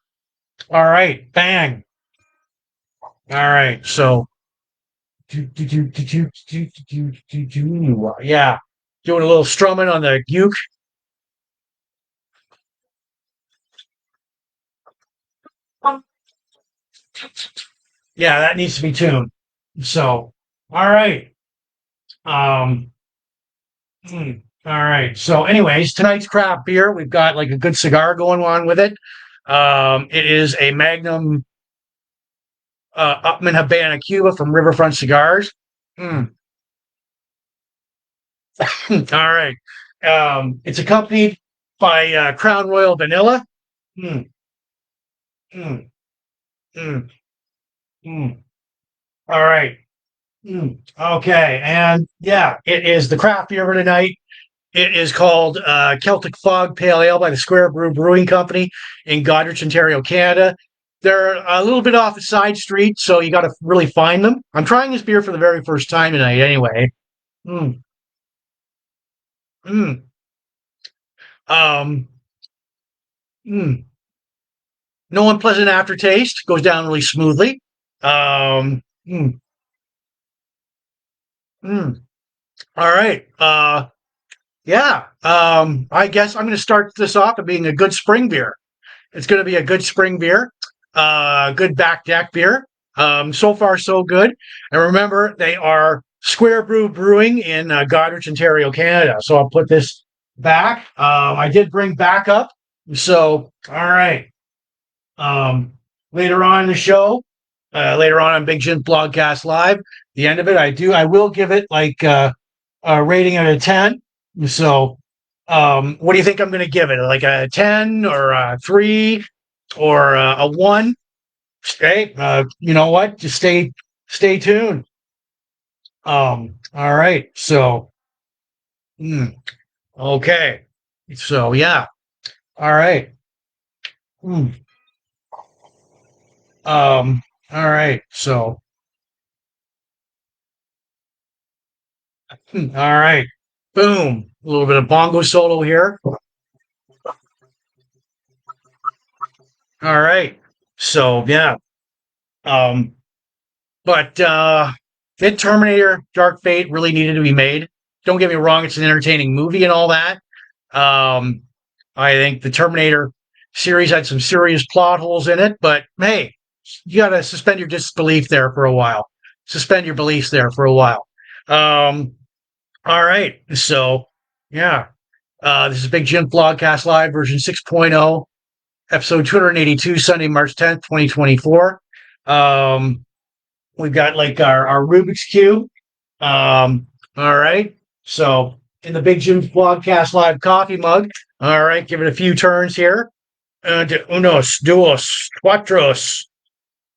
All right. Bang. All right. So, yeah. Doing a little strumming on the uke. Yeah, that needs to be tuned. So, all right. Um, all right. So, anyways, tonight's craft beer, we've got a good cigar going on with it. It is a Magnum Upman Habana Cuba from Riverfront Cigars. All right. It's accompanied by Crown Royal Vanilla. Mm, mm, mm, mm. All right. Okay. And yeah, it is the craft beer for tonight. It is called Celtic Fog Pale Ale by the Square Brew Brewing Company in Goderich, Ontario, Canada. They're a little bit off the side street, so you got to really find them. I'm trying this beer for the very first time tonight, anyway. Mm, mm, um, mm. No unpleasant aftertaste. Goes down really smoothly. Um, mm, mm. All right. Yeah. I guess I'm going to start this off as being a good spring beer. It's going to be a good spring beer, good back deck beer. So far, so good. And remember, they are Square Brew Brewing in Goderich, Ontario, Canada. So I'll put this back. I did bring backup. So, all right. Um, later on in the show, later on Big Jims Blogcast Live, the end of it, I will give it like a rating out of 10. So, what do you think I'm going to give it? Like a 10 or a 3 or a 1? Okay. You know what? Just stay tuned. All right. So, okay. So, yeah. All right. Mm, all right. So, all right. Boom. A little bit of bongo solo here. All right. So, yeah. Um, but did Terminator Dark Fate really needed to be made? Don't get me wrong, it's an entertaining movie and all that. Um, I think the Terminator series had some serious plot holes in it, but hey, you got to suspend your disbelief there for a while. Suspend your beliefs there for a while. Um, all right. So, yeah. This is Big Jim Vlogcast Live version 6.0, episode 282, Sunday, March 10th, 2024. We've got like our Rubik's Cube. All right. So in the Big Jim's Blogcast Live coffee mug. All right. Give it a few turns here. Unos, duos, cuatros.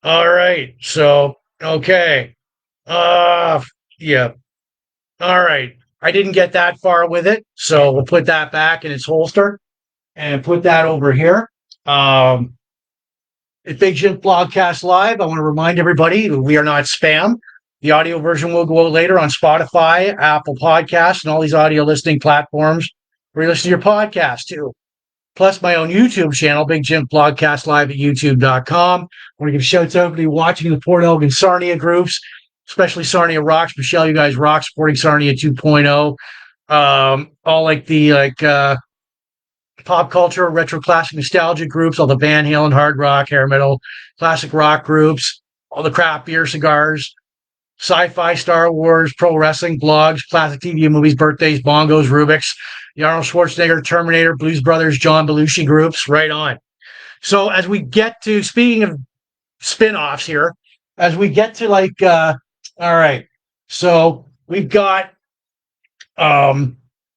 All right. So, okay. Yeah. All right. I didn't get that far with it. So we'll put that back in its holster and put that over here. It's Big Jim Blogcast Live. I want to remind everybody we are not spam. The audio version will go out later on Spotify, Apple Podcasts, and all these audio listening platforms where you listen to your podcast too. Plus my own YouTube channel, Big Jim Blogcast Live at youtube.com. I want to give shouts out to everybody watching the Port Elgin Sarnia groups, especially Sarnia Rocks. Michelle, you guys rock supporting Sarnia 2.0. All like the pop culture, retro classic nostalgia groups, all the Van Halen, hard rock, hair metal, classic rock groups, all the craft beer cigars, sci-fi, Star Wars, pro wrestling, blogs, classic TV movies, birthdays, bongos, Rubik's, the Arnold Schwarzenegger, Terminator, Blues Brothers, John Belushi groups, right on. So as we get to, speaking of spin-offs here, as we get to like, all right, so we've got a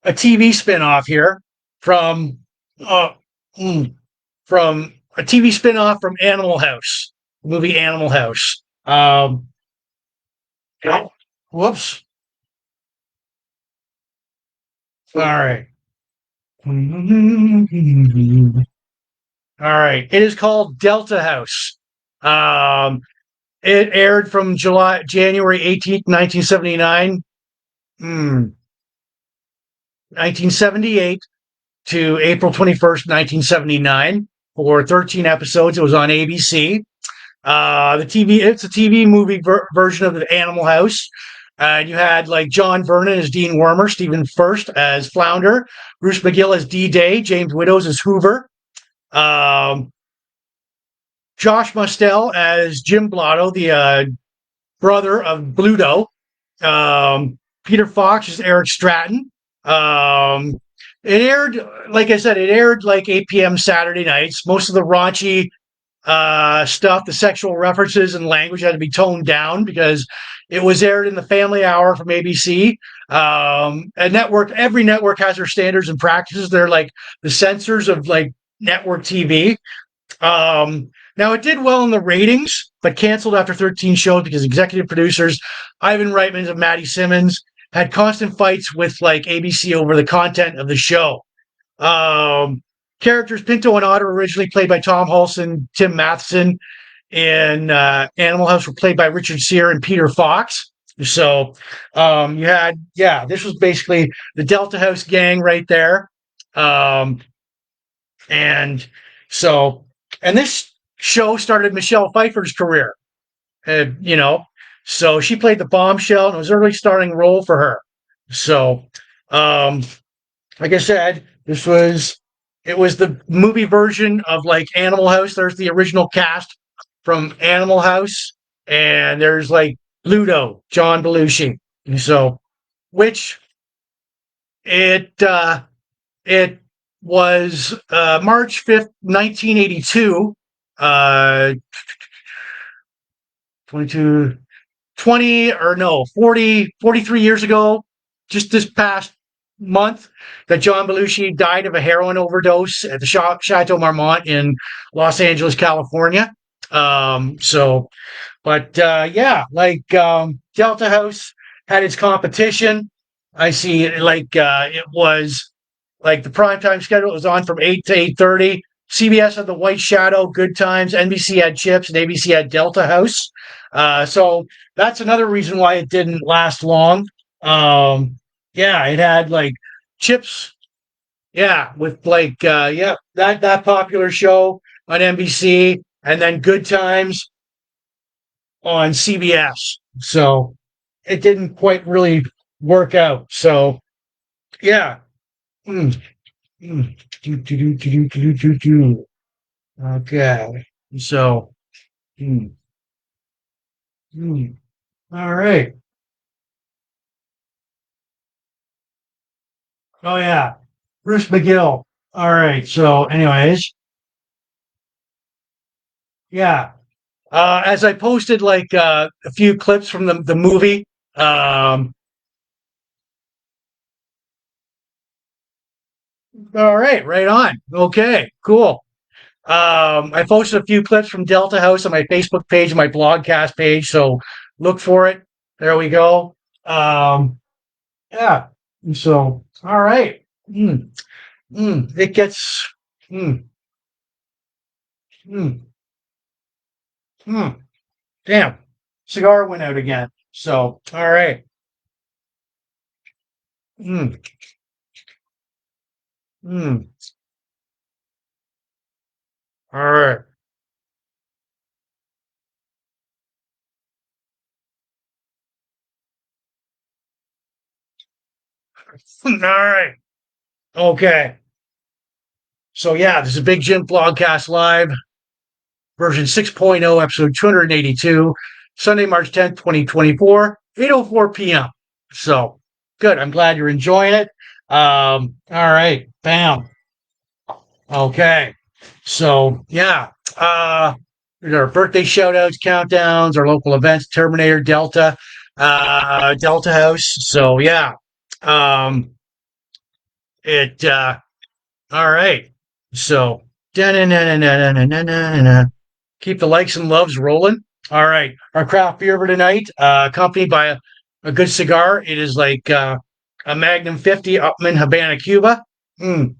TV spin-off here from a TV spin-off from Animal House, movie Animal House. Whoops. All right. All right. It is called Delta House. It aired from January 18th, 1979. 1978 to April 21st, 1979 for 13 episodes. It was on ABC. It's a TV movie version of the Animal House. And you had like John Vernon as Dean Wormer, Stephen Furst as Flounder, Bruce McGill as D-Day, James Widows as Hoover, Josh Mostel as Jim Blotto, the brother of Bluto, Peter Fox as Eric Stratton. It aired, like I said, it aired like 8 p.m. Saturday nights. Most of the raunchy stuff, the sexual references and language had to be toned down because It was aired in the Family Hour from ABC. A network, every network has their standards and practices. They're like the censors of like network TV. Now it did well in the ratings, but canceled after 13 shows because executive producers Ivan Reitman and Maddie Simmons had constant fights with like ABC over the content of the show. Um, Characters Pinto and Otter, originally played by Tom Hulson, Tim Matheson, in Animal House, were played by Richard Sear and Peter Fox. So you had, yeah, this was basically the Delta House gang right there. Um, and so, and this show started Michelle Pfeiffer's career, you know, so she played the bombshell and it was an early starting role for her. So, um, like I said, it was the movie version of like Animal House. There's the original cast from Animal House, and there's like Ludo, John Belushi. So, which it was March 5th, 1982, uh, 22, 20 or no, 40, 43 years ago, just this past month, that John Belushi died of a heroin overdose at the Chateau Marmont in Los Angeles, California. So, but yeah, like Delta House had its competition. I see, like it was like the primetime schedule was on from 8 to 8:30. CBS had The White Shadow, Good Times. NBC had Chips, and ABC had Delta House. So that's another reason why it didn't last long. Yeah, it had like Chips. Yeah, with like yeah, that popular show on NBC, and then Good Times on CBS. So it didn't quite really work out. So yeah. Mm, mm. Okay. So, mm, mm. All right. Oh yeah, Bruce McGill. All right. So, anyways, yeah. As I posted like a few clips from the movie. Um, all right, right on. Okay, cool. I posted a few clips from Delta House on my Facebook page and my blogcast page, so look for it. There we go. Yeah. So, all right. Mm, it gets. Mm, mm, mm. Damn, cigar went out again. So, all right. Mm, mm, all right. All right. Okay. So yeah, this is a Big Jim Blogcast Live, version 6.0, episode 282, Sunday, March 10th, 2024, 8:04 p.m. So good. I'm glad you're enjoying it. All right. Bam. Okay. So yeah. There's our birthday shout outs, countdowns, our local events, Terminator, Delta, Delta House. So yeah. Um it all right. So keep the likes and loves rolling. All right. Our craft beer for tonight, accompanied by a good cigar. It is like a Magnum 50 Upman Habana Cuba. Mm.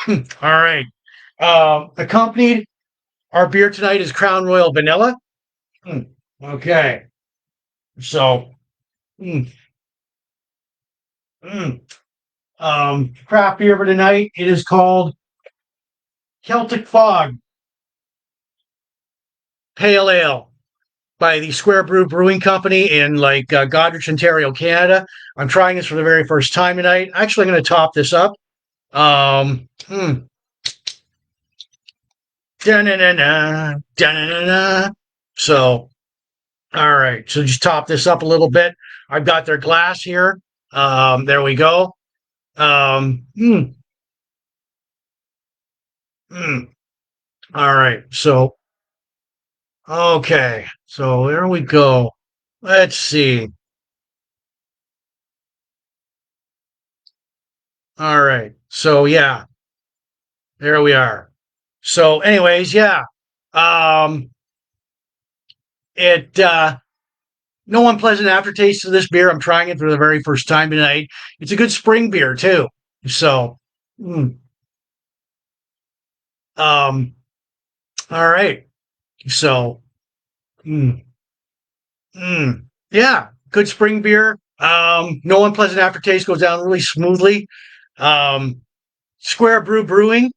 All right. Accompanied, our beer tonight is Crown Royal Vanilla. Mm. Okay. So, mm, mm. Craft beer for tonight, it is called Celtic Fog Pale Ale by the Square Brew Brewing Company in like Goderich, Ontario, Canada. I'm trying this for the very first time tonight. Actually, I'm going to top this up. Um, mm, da-na-na-na, da-na-na-na. So, all right. So just top this up a little bit. I've got their glass here. There we go. Um, mm, mm. All right. So Okay, so there we go. Let's see. All right. So yeah, there we are. So, anyways, yeah. Um, it no unpleasant aftertaste to this beer. I'm trying it for the very first time tonight. It's a good spring beer too. So, mm, um, all right. So, mm, yeah, good spring beer. No unpleasant aftertaste, goes down really smoothly. Um, Square Brew Brewing,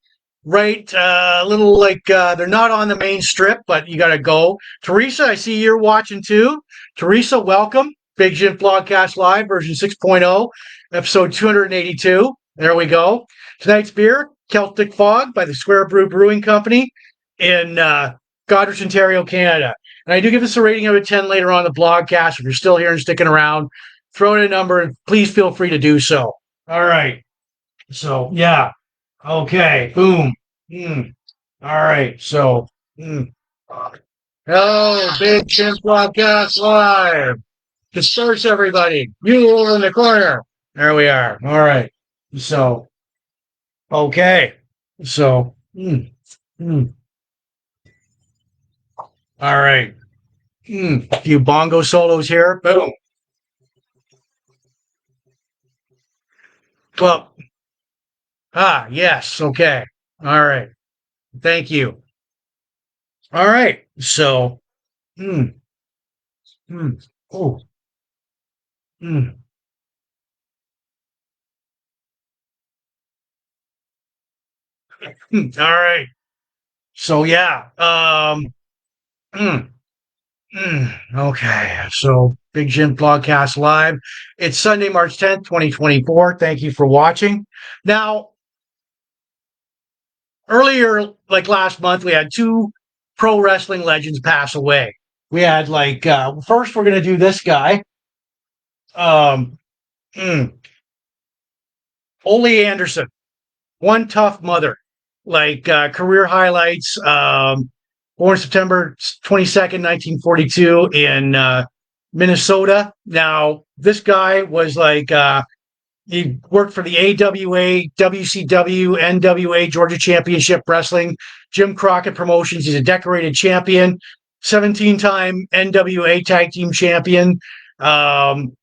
right? A little like they're not on the main strip, but you got to go. Teresa, I see you're watching too. Teresa, welcome. Big Jims Blogcast Live, version 6.0, episode 282. There we go. Tonight's beer, Celtic Fog by the Square Brew Brewing Company in Goderich, Ontario, Canada. And I do give this a rating out of 10 later on the blogcast. If you're still here and sticking around, throw in a number and please feel free to do so. All right. So, yeah. Okay. Boom. Mm. All right. So, mm. Hello, Big Chimp Podcast Live. Disperse everybody. You over in the corner. There we are. All right. So, okay. So, mm. All right. A few bongo solos here. Boom. Well, yes. Okay. All right. Thank you. All right. So, mm, oh, mm, all right. So, yeah. Mm, okay. So, Big Jim Blogcast Live. It's Sunday, March 10th, 2024. Thank you for watching. Now, earlier, like last month, we had two pro wrestling legends pass away. We had first we're gonna do this guy. Um mm, Ole Anderson, one tough mother. Career highlights, born September 22nd, 1942 in Minnesota. Now, this guy was he worked for the AWA, WCW, NWA, Georgia Championship Wrestling, Jim Crockett Promotions. He's a decorated champion, 17-time NWA Tag Team Champion. Um,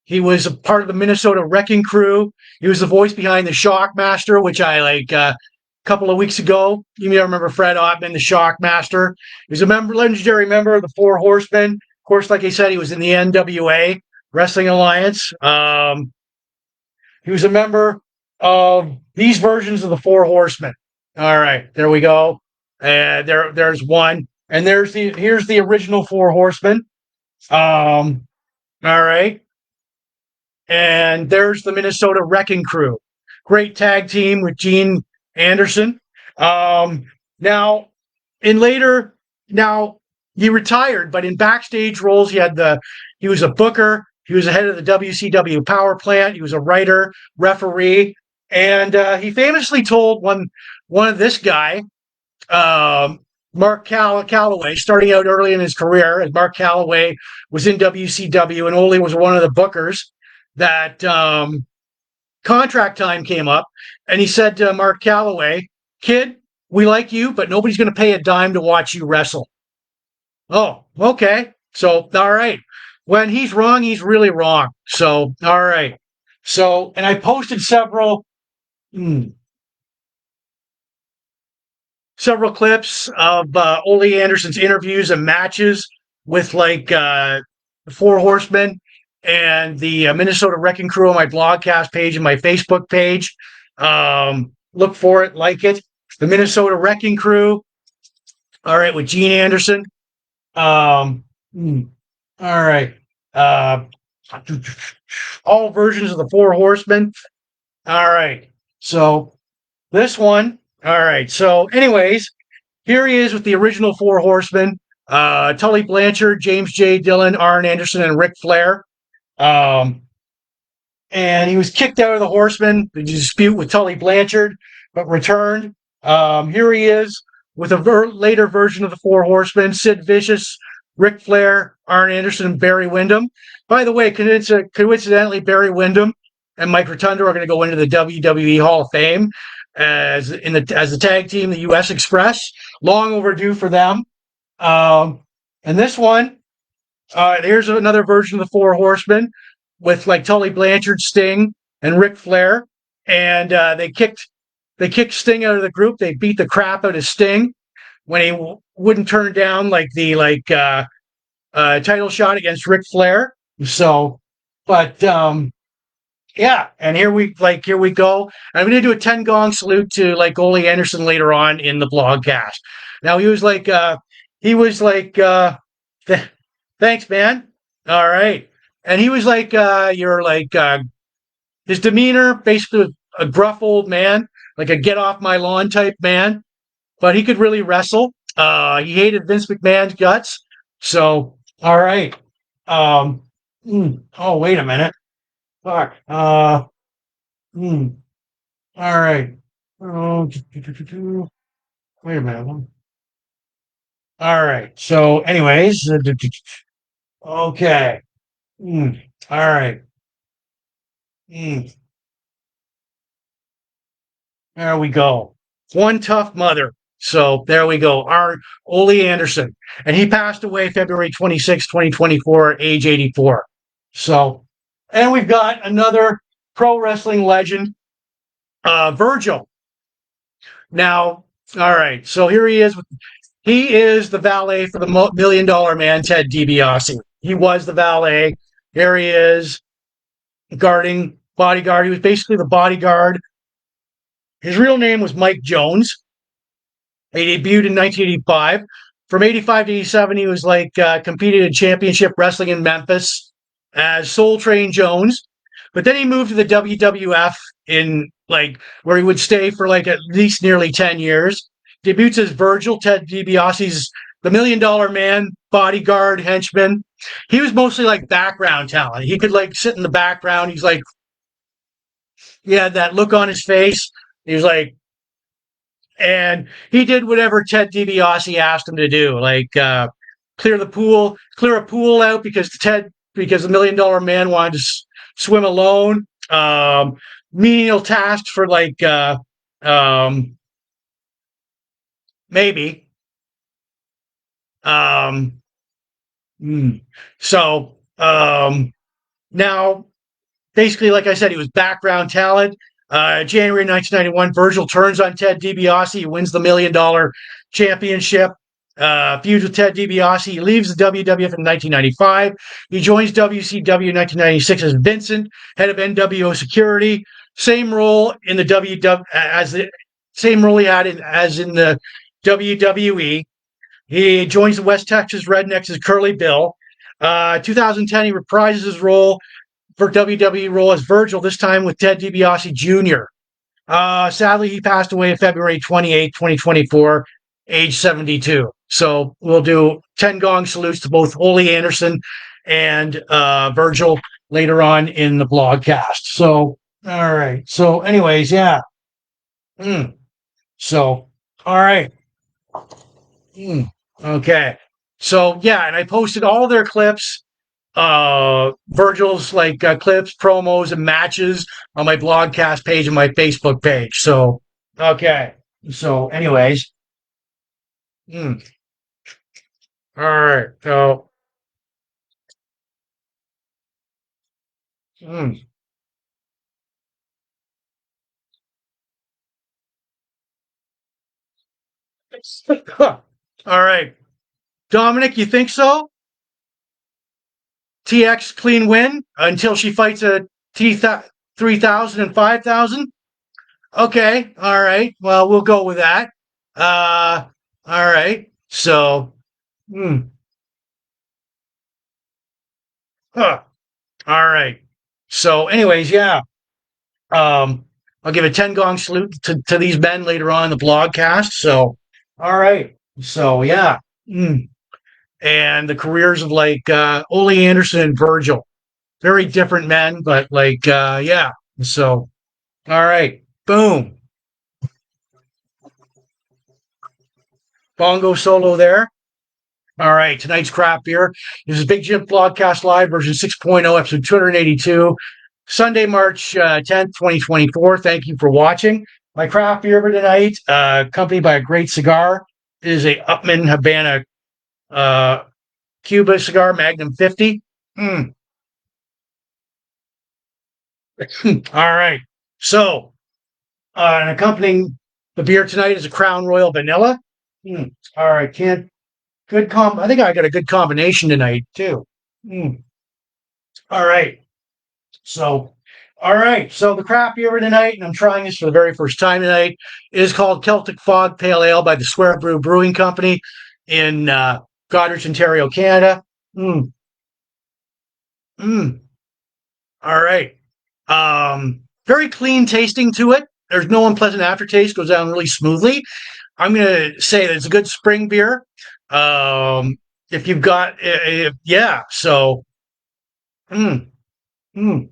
he was a part of the Minnesota Wrecking Crew. He was the voice behind the Shockmaster, which I a couple of weeks ago. You may remember Fred Ottman, the Shockmaster. He was a legendary member of the Four Horsemen. Of course, like I said, he was in the NWA Wrestling Alliance. He was a member of these versions of the Four Horsemen. All right, there we go. There's one, and here's the original Four Horsemen. All right, and there's the Minnesota Wrecking Crew. Great tag team with Gene Anderson. Now, in later, now he retired, but in backstage roles, he was a booker. He was the head of the WCW power plant. He was a writer, referee, and he famously told one of this guy, Mark Calloway, starting out early in his career, as Mark Calloway was in WCW, and Ole was one of the bookers, that contract time came up, and he said to Mark Calloway, "Kid, we like you, but nobody's going to pay a dime to watch you wrestle." Oh, okay. So, all right. When he's wrong, he's really wrong. So, all right. So, and I posted mm, several clips of Ole Anderson's interviews and matches with the Four Horsemen and the Minnesota Wrecking Crew on my blogcast page and my Facebook page. Look for it, like it. The Minnesota Wrecking Crew. All right, with Gene Anderson. All right. Uh, all versions of the Four Horsemen. All right. So this one. All right. So, anyways, here he is with the original Four Horsemen. Tully Blanchard, James J. Dillon, Arn Anderson, and Ric Flair. And he was kicked out of the Horsemen, the dispute with Tully Blanchard, but returned. Here he is with a later version of the Four Horsemen: Sid Vicious, Ric Flair, Arn Anderson, and Barry Windham. By the way, coincidentally, Barry Windham and Mike Rotunda are going to go into the WWE Hall of Fame as the tag team, the U.S. Express. Long overdue for them. And this one, here's another version of the Four Horsemen with like Tully Blanchard, Sting, and Ric Flair, and they kicked Sting out of the group. They beat the crap out of Sting when he wouldn't turn down title shot against Ric Flair. So, but yeah, and here we go. I'm going to do a 10 gong salute to like Ole Anderson later on in the blogcast. Now he was like, thanks, man. All right, and he was like, his demeanor basically was a gruff old man, like a get off my lawn type man, but he could really wrestle. He hated Vince McMahon's guts. So, all right. Oh, wait a minute. Fuck. All right. Oh, wait a minute. All right. So, anyways, okay. All right. There we go. One tough mother. So there we go. Our Ole Anderson. And he passed away February 26, 2024, age 84. So, and we've got another pro wrestling legend, Virgil. Now, all right. So here he is. He is the valet for the $1 million man, Ted DiBiase. He was the valet. Here he is, bodyguard. He was basically the bodyguard. His real name was Mike Jones. He debuted in 1985. From 85 to 87, he was competed in championship wrestling in Memphis as Soul Train Jones. But then he moved to the WWF in where he would stay for at least nearly 10 years. Debuts as Virgil, Ted DiBiase's the $1 Million Man, bodyguard, henchman. He was mostly background talent. He could sit in the background. He's he had that look on his face. He was and he did whatever Ted DiBiase asked him to do, clear a pool out because the $1 Million Man wanted to swim alone. Menial tasks for maybe. So now, basically, like I said, he was background talent. January 1991, Virgil turns on Ted DiBiase. He wins the $1 Million Championship. Feuds with Ted DiBiase. He leaves the WWF in 1995. He joins WCW in 1996 as Vincent, head of NWO Security. Same role in the same role he had as in the WWE. He joins the West Texas Rednecks as Curly Bill. 2010, he reprises his role for WWE role as Virgil, this time with Ted DiBiase Jr. Sadly, he passed away on February 28, 2024, age 72. So we'll do 10 gong salutes to both Ole Anderson and Virgil later on in the blogcast. So, all right. So anyways, yeah. So, all right. Okay. So, yeah, and I posted all their clips, Virgil's clips, promos, and matches on my blogcast page and my Facebook page. So, okay. So, anyways. All right. So, all right. Dominic, you think so? TX clean win until she fights a T3000 and 5000? Okay. All right. Well, we'll go with that. All right. So, all right. So, anyways, yeah. I'll give a 10 gong salute to these men later on in the blogcast. So, all right. So, yeah. And the careers of Ole Anderson and Virgil. Very different men, but yeah. So, all right. Boom. bongo solo there. All right, tonight's craft beer. This is Big Jim Blogcast Live, version 6.0, episode 282, Sunday, March 10th, 2024. Thank you for watching. My craft beer for tonight, accompanied by a great cigar, is a Upman Habana Cuba cigar, Magnum 50. Mm. All right. So, and accompanying the beer tonight is a Crown Royal Vanilla. All right, can't good I think I got a good combination tonight too. Mm. All right. So, all right. So the craft beer tonight, and I'm trying this for the very first time tonight, is called Celtic Fog Pale Ale by the Square Brew Brewing Company in Goderich, Ontario, Canada. Mm. Mm. All right. Very clean tasting to it. There's no unpleasant aftertaste. Goes down really smoothly. I'm going to say that it's a good spring beer. If you've got, yeah. So, mm, mm,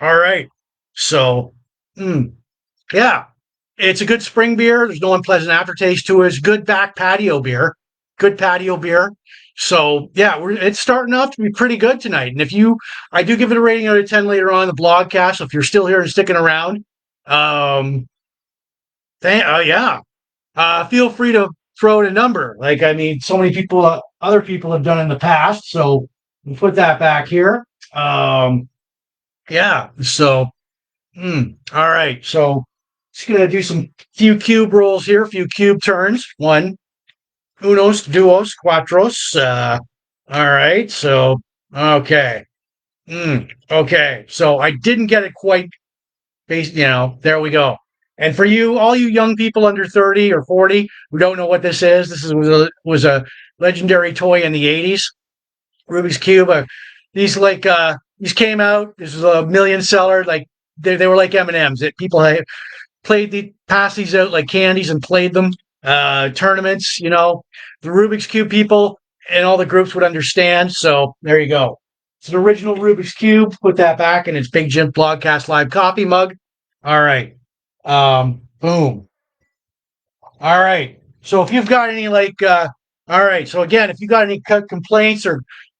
all right. So, yeah, it's a good spring beer. There's no unpleasant aftertaste to it. It's good back patio beer. Good patio beer. So yeah, it's starting off to be pretty good tonight. And I do give it a rating out of 10 later on in the blogcast. So if you're still here and sticking around, yeah, feel free to throw in a number. Like, I mean, so many people, other people have done in the past. So we'll put that back here. Yeah. So, all right. So just going to do some few cube rolls here, a few cube turns. One, unos, duos, cuatros. All right. So, okay. Okay. So I didn't get it quite based, there we go. And for all you young people under 30 or 40 who don't know what this is, was a legendary toy in the 80s. Rubik's Cube. These came out. This was a million seller. Like they were like M&Ms. People had passed these out like candies and played them. Tournaments, the Rubik's Cube people and all the groups would understand. So there you go. It's an original Rubik's Cube. Put that back in its Big Jim Blogcast Live coffee mug. All right. Boom. All right. So if you've got any all right. So again, if you got any complaints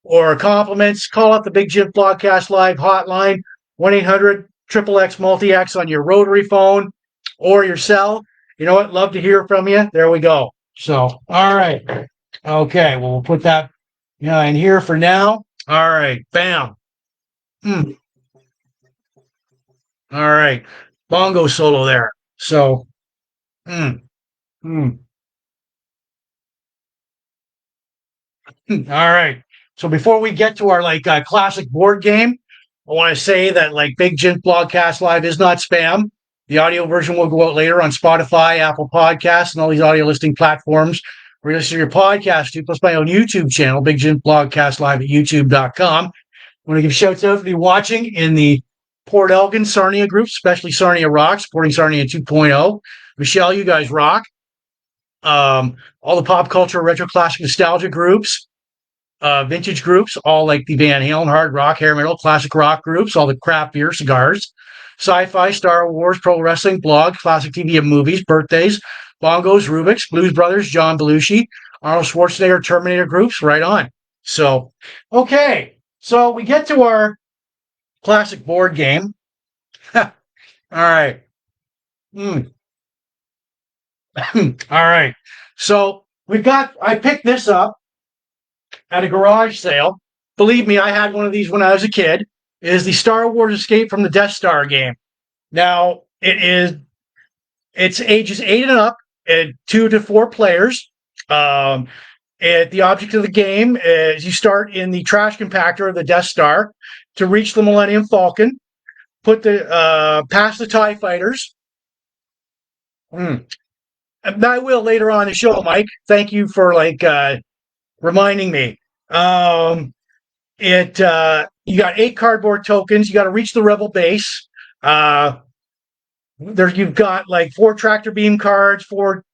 or compliments, call up the Big Jim Blogcast Live hotline, 1-800-XXX Multi-X on your rotary phone or your cell. You know what? Love to hear from you. There we go. So, all right. Okay. Well, we'll put that in here for now. All right. Bam. All right. Bongo solo there. So, all right. So before we get to our classic board game, I want to say that Big Jim Blogcast Live is not spam. The audio version will go out later on Spotify, Apple Podcasts, and all these audio listing platforms where you listen to your podcast to, plus my own YouTube channel, Big Jim Blogcast Live at youtube.com. I want to give shouts out to you watching in the Port Elgin Sarnia group, especially Sarnia Rock, supporting Sarnia 2.0. Michelle, you guys rock. All the pop culture, retro classic nostalgia groups, vintage groups, all like the Van Halen, hard rock, hair metal, classic rock groups, all the craft beer, cigars, sci-fi, Star Wars, pro wrestling, blog, classic TV and movies, birthdays, bongos, Rubik's, Blues Brothers, John Belushi, Arnold Schwarzenegger, Terminator groups, right on. So, okay. So we get to our classic board game. All right. All right. So I picked this up at a garage sale. Believe me, I had one of these when I was a kid. It is the Star Wars Escape from the Death Star game. Now, it's ages 8 and up, and 2 to 4 players. The object of the game is you start in the trash compactor of the Death Star to reach the Millennium Falcon, past the TIE fighters. And I will later on in the show, Mike. Thank you for reminding me. You got 8 cardboard tokens. You got to reach the Rebel base. You've got 4 tractor beam cards. 4.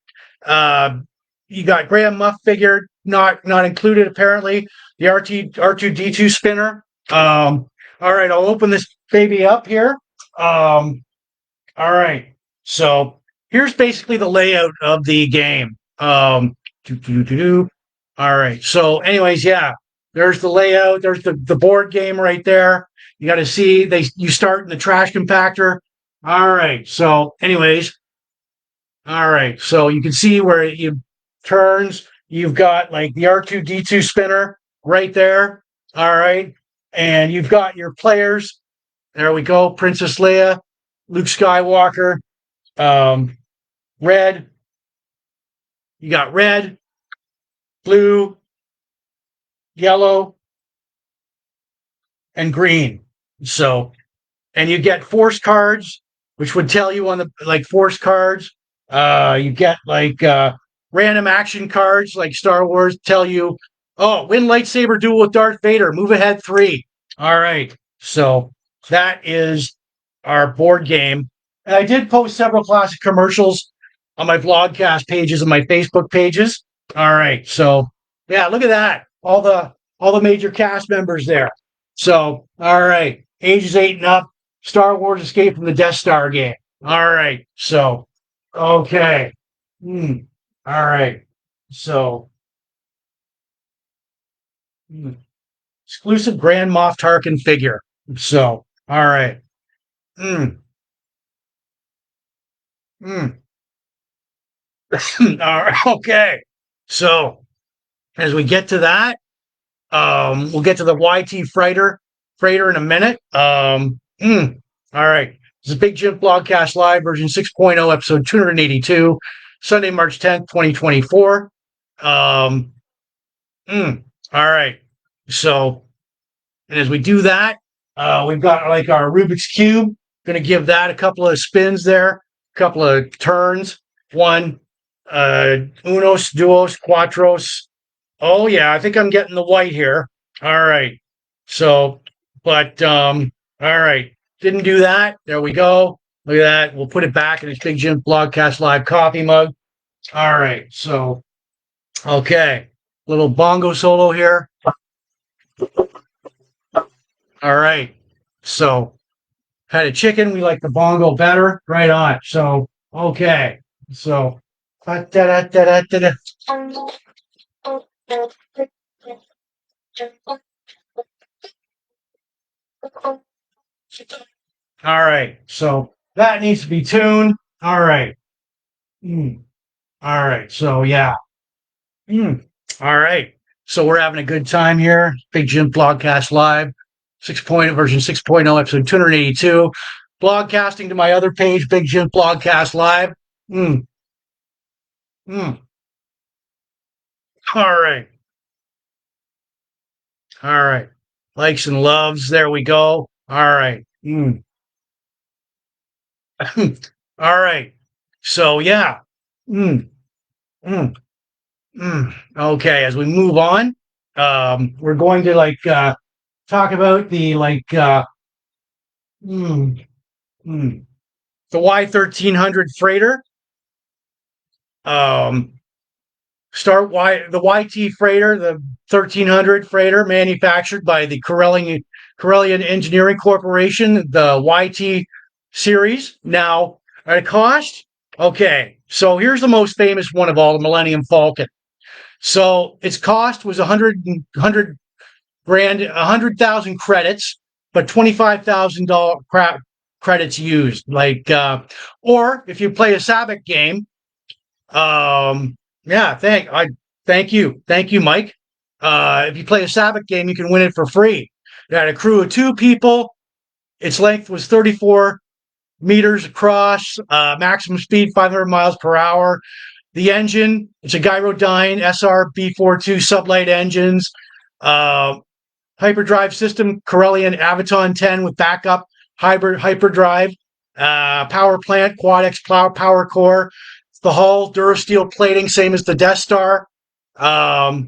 You got Graham Muff figure, not included apparently. The R2D2 spinner. All right, I'll open this baby up here. All right, so here's basically the layout of the game. All right. So, anyways, yeah, there's the layout. There's the board game right there. You got to see you start in the trash compactor. All right. So, anyways, all right. So you can see where it turns. You've got like the R2D2 spinner right there. All right. And you've got your players. There we go. Princess Leia, Luke Skywalker, um, red. You got red, blue, yellow, and green. So, and you get force cards, which would tell you on the like force cards. You get like random action cards, like Star Wars, tell you, oh, win lightsaber duel with Darth Vader, move ahead 3. All right. So that is our board game. And I did post several classic commercials on my Blogcast pages and my Facebook pages. All right. So yeah, look at that. All the major cast members there. So all right. Ages 8 and up. Star Wars Escape from the Death Star game. All right. So okay. All right. So exclusive Grand Moff Tarkin figure. So all right. Mm, mm. All right. Okay. So as we get to that, we'll get to the YT freighter in a minute. All right. This is Big Jim Blogcast Live, version 6.0, episode 282, Sunday, March 10th, 2024. All right. So, and as we do that, we've got like our Rubik's Cube. Going to give that a couple of spins there, a couple of turns. One, unos, duos, cuatros. Oh, yeah, I think I'm getting the white here. All right. So, but, all right. Didn't do that. There we go. Look at that. We'll put it back in this Big Jim Blogcast Live coffee mug. All right. So, okay. Little bongo solo here. All right. So, had a chicken. We like the bongo better. Right on. So, okay. So, da-da-da-da-da-da. All right. So that needs to be tuned. All right. All right. So yeah. All right. So we're having a good time here. Big Jim Blogcast Live, version 6.0, episode 282. Blogcasting to my other page, Big Jim Blogcast Live. All right. All right. Likes and loves. There we go. All right. All right. So yeah. Okay. As we move on, we're going to like talk about the the Y1300 freighter. The YT freighter, the 1300 freighter, manufactured by the Karelian Engineering Corporation, the YT series. Now, at a cost, okay, so here's the most famous one of all, the Millennium Falcon. So its cost was 100,000 credits, but $25,000 credits used. Like, or if you play a Sabbath game, yeah, thank you, Mike. If you play a Sabbath game, you can win it for free. It had a crew of 2 people. Its length was 34 meters across. Maximum speed 500 miles per hour. The engine, it's a Gyrodyne SR B42 sublight engines. Hyperdrive system, Karelian Aviton 10 with backup hyperdrive. Power plant, Quad-X power core. The hull, Durasteel plating, same as the Death Star. Nav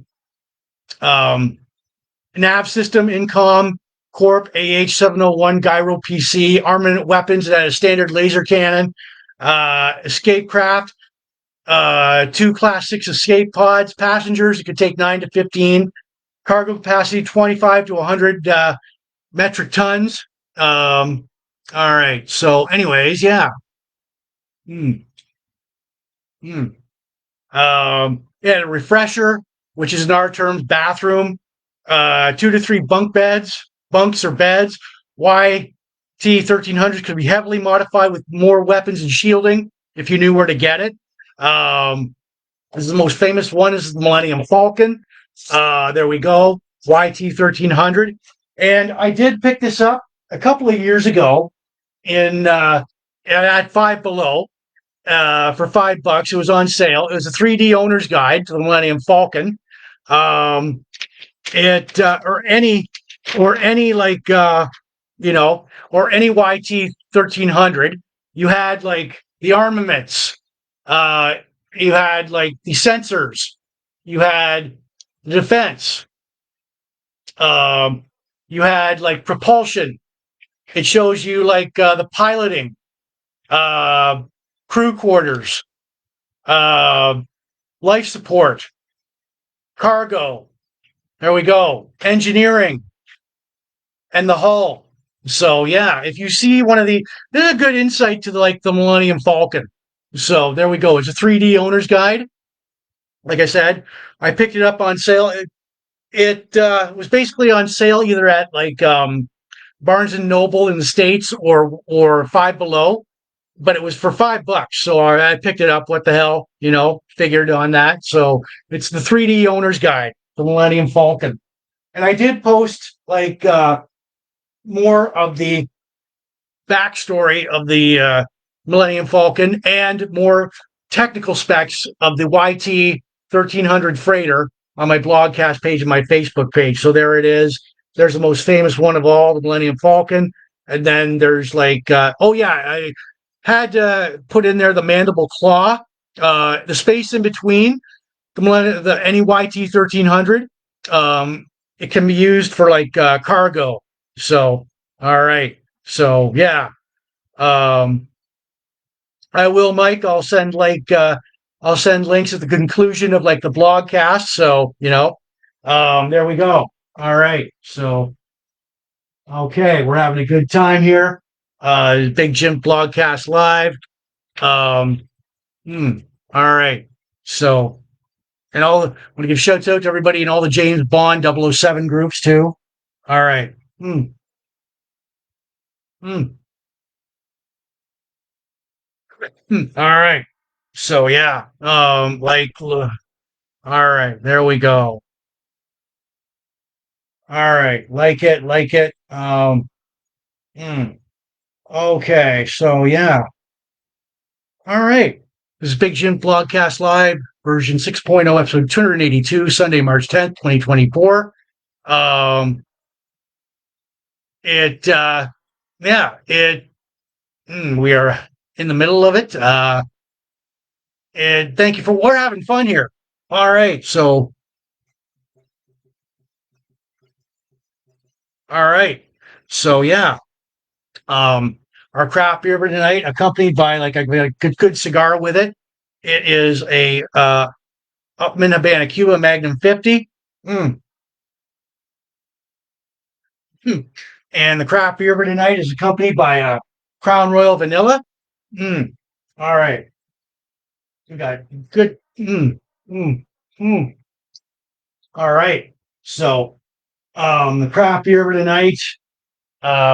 system, Incom Corp AH-701 Gyro PC. Armament weapons that had a standard laser cannon. Escape craft, 2 Class 6 escape pods. Passengers, it could take 9 to 15. Cargo capacity, 25 to 100 metric tons. All right. So anyways, yeah. Mm. Yeah, a refresher, which is in our terms bathroom, 2 to 3 bunks or beds. YT 1300s could be heavily modified with more weapons and shielding if you knew where to get it. This is the most famous one. This is the Millennium Falcon. There we go. YT 1300. And I did pick this up a couple of years ago in at Five Below for $5. It was on sale. It was a 3D owner's guide to the Millennium Falcon. It or any like or any YT 1300. You had like the armaments. Uh, you had like the sensors. You had the defense. Um, you had like propulsion. It shows you like the piloting, uh, crew quarters, uh, life support, cargo. There we go. Engineering and the hull. So yeah, if you see one of there's a good insight to the Millennium Falcon. So there we go. It's a 3D owner's guide. Like I said, I picked it up on sale. It was basically on sale either at Barnes and Noble in the States or Five Below, but it was for $5. So I picked it up. What the hell, figured on that. So it's the 3D owner's guide, the Millennium Falcon. And I did post more of the backstory of the Millennium Falcon and more technical specs of the YT 1300 freighter on my blogcast page and my Facebook page. So there it is. There's the most famous one of all, the Millennium Falcon. And then there's I had to put in there the mandible claw, the space in between the any YT 1300. It can be used for cargo. So, all right. So, yeah. I will, Mike. I'll send links at the conclusion of the blogcast. So, there we go. All right. So, okay, we're having a good time here. Big Jims Blogcast live. Um, all right. So, and I want to give shouts out to everybody in all the James Bond 007 groups too. All right. All right. So yeah. All right. There we go. All right. Like it. Okay. So yeah. All right. This is Big Jim Blogcast Live, version 6.0, episode 282, Sunday, March 10th, 2024. We are in the middle of it. And thank you we're having fun here. All right. So, all right. So, yeah. Our craft beer for tonight, accompanied by a good cigar with it. It is a Upman Habana Cuba Magnum 50. And the craft beer for tonight is accompanied by a Crown Royal Vanilla. All right. We got good. All right. So, the craft beer for tonight,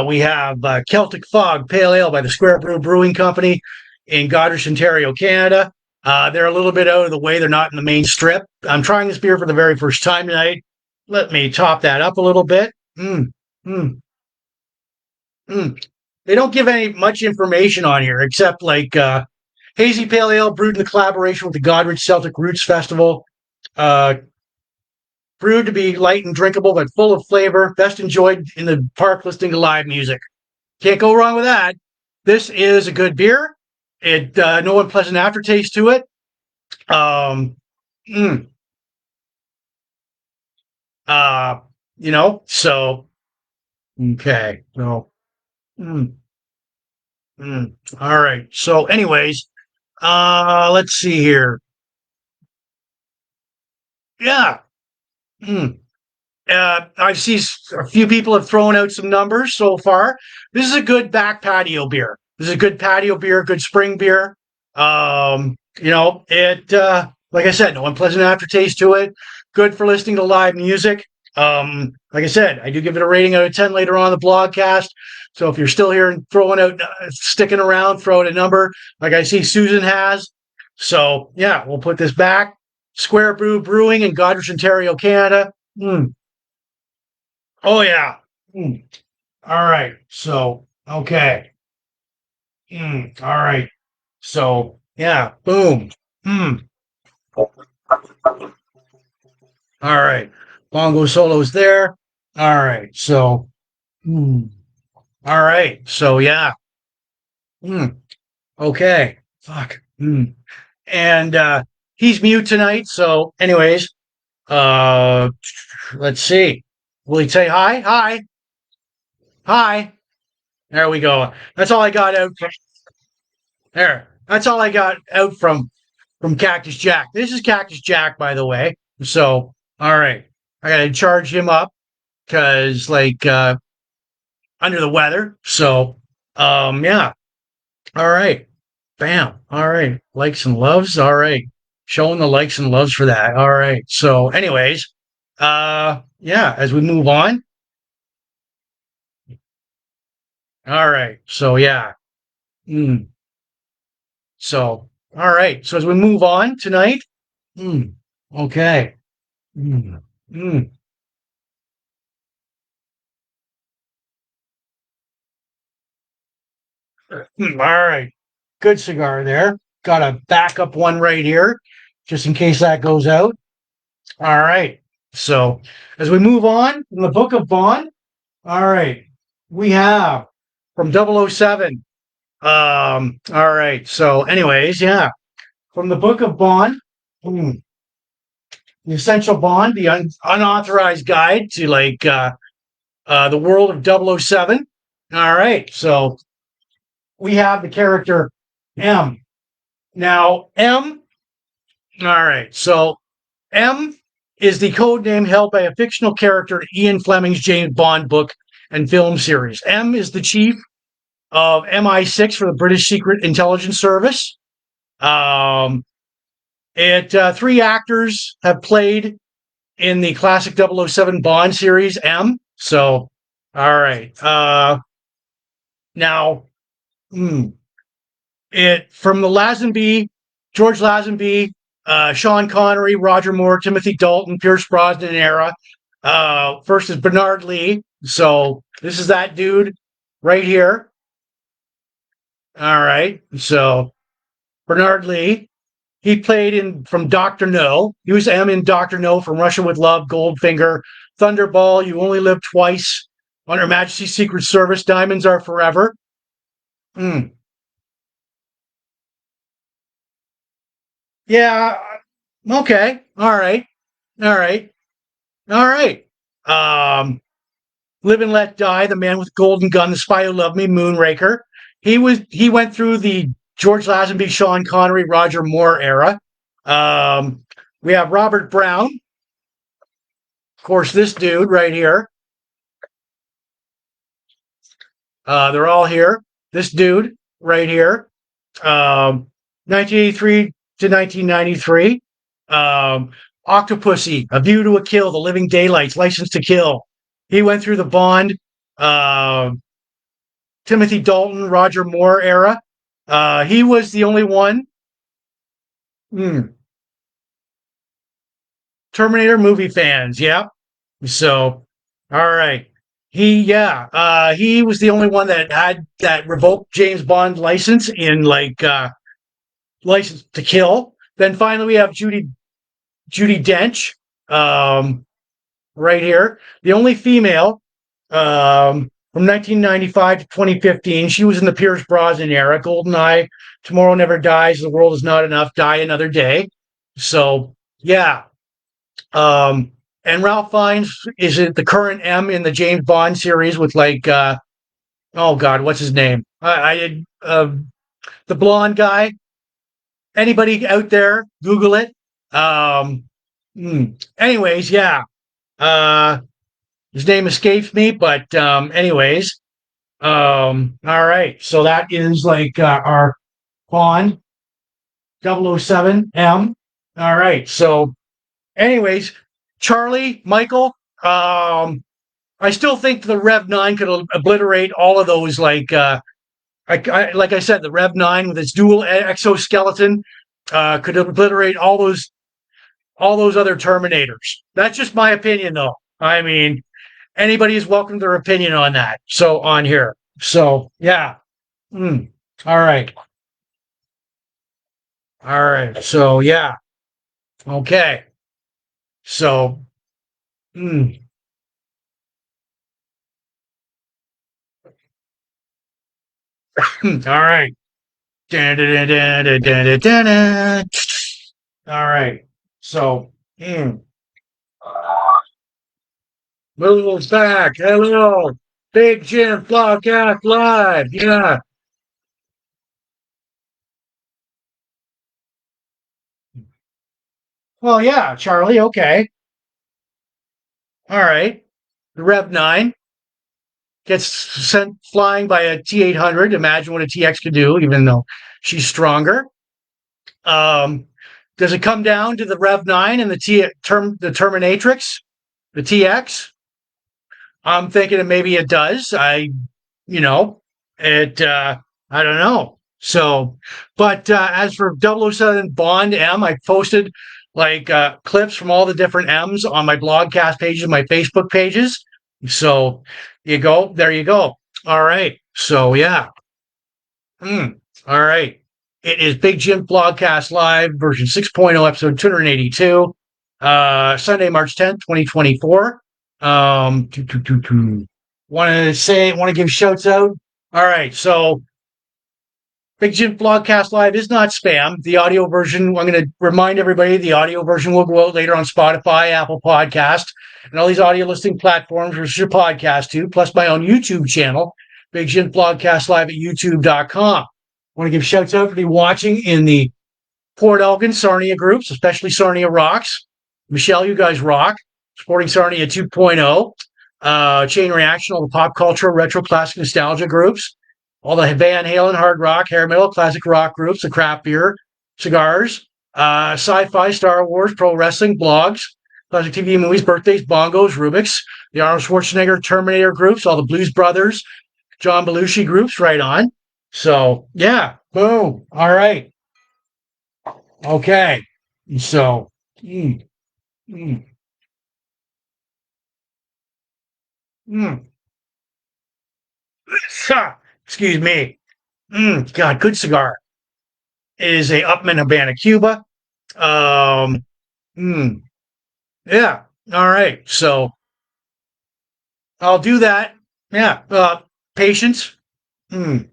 we have Celtic Fog Pale Ale by the Square Brew Brewing Company in Goderich, Ontario, Canada. They're a little bit out of the way. They're not in the main strip. I'm trying this beer for the very first time tonight. Let me top that up a little bit. They don't give much information on here except hazy pale ale brewed in collaboration with the Goderich Celtic Roots Festival. Brewed to be light and drinkable, but full of flavor. Best enjoyed in the park listening to live music. Can't go wrong with that. This is a good beer. It no unpleasant aftertaste to it. So okay. So all right. So anyways, let's see here. Yeah. I see a few people have thrown out some numbers so far. This is a good back patio beer. This is a good patio beer, good spring beer. like I said, no unpleasant aftertaste to it. Good for listening to live music. Like I said, I do give it a rating out of 10 later on in the blogcast. So if you're still here and sticking around, throw it a number like I see Susan has. So yeah, we'll put this back. Square Brew Brewing in Goderich, Ontario, Canada. Mm. Oh yeah. Mm. All right. So okay. All right. So yeah. Boom. Mm. All right. Bongo solos there. All right. So, all right. So, yeah. Mm, okay. Fuck. And he's mute tonight. So, anyways, uh, let's see. Will he say hi? Hi. Hi. There we go. That's all I got out. There. That's all I got out from Cactus Jack. This is Cactus Jack, by the way. So, all right. I got to charge him up because, like, under the weather. So, yeah. All right. Bam. All right. Likes and loves. All right. Showing the likes and loves for that. All right. So, anyways, yeah, as we move on. All right. So, yeah. Mm. So, all right. So, as we move on tonight, okay. Mm. Mm. All right. Good cigar there. Got a backup one right here, just in case that goes out. All right. So as we move on in the Book of Bond, all right, we have from 007. All right. So, anyways, yeah, from the Book of Bond, the Essential Bond, the unauthorized guide to the world of 007. All right. So we have the character M. Now, M. All right. So M is the code name held by a fictional character in Ian Fleming's James Bond book and film series. M is the chief of MI6 for the British Secret Intelligence Service. Three actors have played in the classic 007 Bond series, M. So, all right. Now, from the Lazenby, George Lazenby, Sean Connery, Roger Moore, Timothy Dalton, Pierce Brosnan era. First is Bernard Lee. So this is that dude right here. All right. So Bernard Lee, he played in from Dr. No. He was M in Dr. No, From Russia with Love, Goldfinger, Thunderball, You Only Live Twice, On Her Majesty's Secret Service, Diamonds Are Forever. Yeah. Okay. All right. All right. All right. Live and Let Die, The Man with the Golden Gun, The Spy Who Loved Me, Moonraker. He went through the George Lazenby, Sean Connery, Roger Moore era. We have Robert Brown, of course, this dude right here. They're all here. This dude right here. 1983 to 1993. Octopussy, A View to a Kill, The Living Daylights, License to Kill. He went through the Bond, Timothy Dalton, Roger Moore era. He was the only one. Terminator movie fans, yeah. So, all right. He was the only one that had that revoked James Bond license in License to Kill. Then finally we have Judi Dench, right here, the only female from 1995 to 2015. She was in the Pierce Brosnan era. GoldenEye, Tomorrow Never Dies, The World Is Not Enough, Die Another Day. So yeah. And Ralph Fiennes is the current M in the James Bond series with oh God, what's his name? The blonde guy. Anybody out there? Google it. Anyways, yeah. His name escapes me, but anyways. All right. So that is our Bond 007M. All right. So, anyways, Charlie, Michael, I still think the Rev 9 could obliterate all of those, like like I said, the Rev 9 with its dual exoskeleton could obliterate all those other Terminators. That's just my opinion, though. I mean, anybody is welcome to their opinion on that. So on here. So yeah. All right. All right. So yeah. Okay. So all right. Dun-dun-dun-dun-dun-dun-dun. All right. So Willow's back. Hello. Big Jim Blogcast Live. Yeah. Well, yeah, Charlie. Okay. All right. The Rev 9 gets sent flying by a T-800. Imagine what a TX could do, even though she's stronger. Does it come down to the Rev 9 and the Terminatrix, the TX? I'm thinking that maybe it does. You know, I don't know. So, but as for 007 Bond M, I posted like clips from all the different M's on my blogcast pages, my Facebook pages. So you go, there you go. All right. So yeah. All right. It is Big Jim Blogcast Live, version 6.0, episode 282, Sunday, March 10th, 2024. Want to give shouts out? All right. So Big Jim Blogcast Live is not spam. The audio version, I'm going to remind everybody, the audio version will go out later on Spotify, Apple Podcast, and all these audio listing platforms, which your podcast to, plus my own YouTube channel, Big Jim Blogcast Live at youtube.com. I want to give shouts out to the watching in the Port Elgin Sarnia groups, especially Sarnia Rocks. Michelle, you guys rock. Supporting Sarnia 2.0. Chain Reaction, all the pop culture, retro, classic, nostalgia groups. All the Van Halen, hard rock, hair metal, classic rock groups, the craft beer, cigars, sci-fi, Star Wars, pro wrestling, blogs, classic TV movies, birthdays, bongos, Rubik's, the Arnold Schwarzenegger Terminator groups, all the Blues Brothers, John Belushi groups, right on. So, yeah, boom. All right. Okay. So, mm, mm, mm. Excuse me. God, good cigar. It is a Upman Habana Cuba. Um, mm, yeah. All right. So I'll do that. Yeah. Patience. Mm.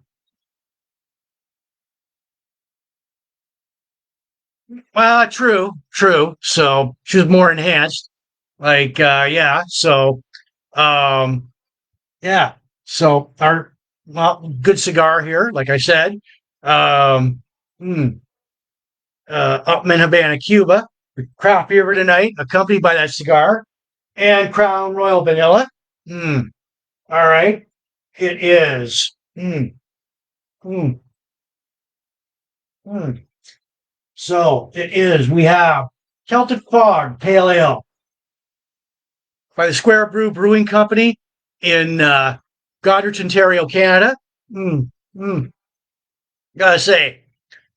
Well, true. So she was more enhanced. Like, yeah. So, um, yeah. So our good cigar here, like I said. Um, mm, Upman Habana Cuba, craft beer for tonight, accompanied by that cigar, and Crown Royal Vanilla. All right. It is. Mm, mm. So it is. We have Celtic Fog Pale Ale by the Square Brew Brewing Company in Goderich, Ontario, Canada. Mm, mm. Gotta say,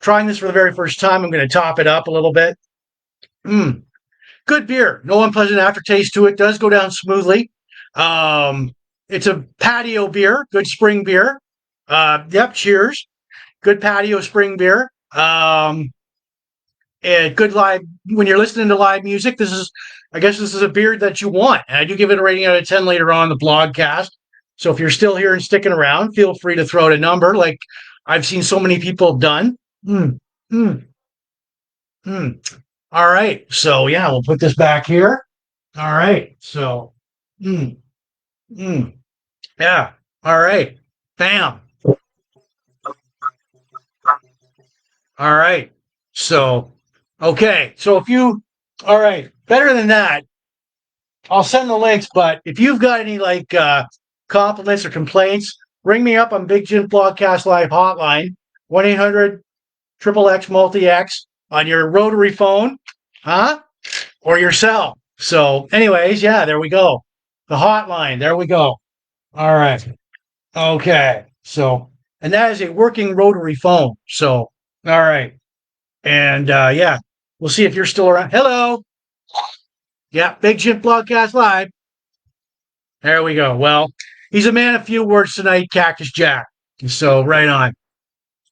trying this for the very first time, I'm going to top it up a little bit. Good beer. No unpleasant aftertaste to it. Does go down smoothly. It's a patio beer. Good spring beer. Yep. Cheers. Good patio spring beer. And good live. When you're listening to live music, I guess this is a beer that you want. And I do give it a rating out of 10 later on the blogcast. So if you're still here and sticking around, feel free to throw out a number like I've seen so many people have done. Mm, mm, mm. All right. So yeah, we'll put this back here. All right. So, mm, mm, yeah. All right. Bam. All right. So, okay. So all right, better than that, I'll send the links, but if you've got any like compliments or complaints, ring me up on Big Jim Blogcast Live hotline, 1-800 triple X, multi X on your rotary phone, huh? Or your cell. So, anyways, yeah, there we go. The hotline. There we go. All right. Okay. So, and that is a working rotary phone. So, all right. And yeah, we'll see if you're still around. Hello. Yeah, Big Jims Blogcast Live. There we go. Well, he's a man of few words tonight, Cactus Jack. So, right on.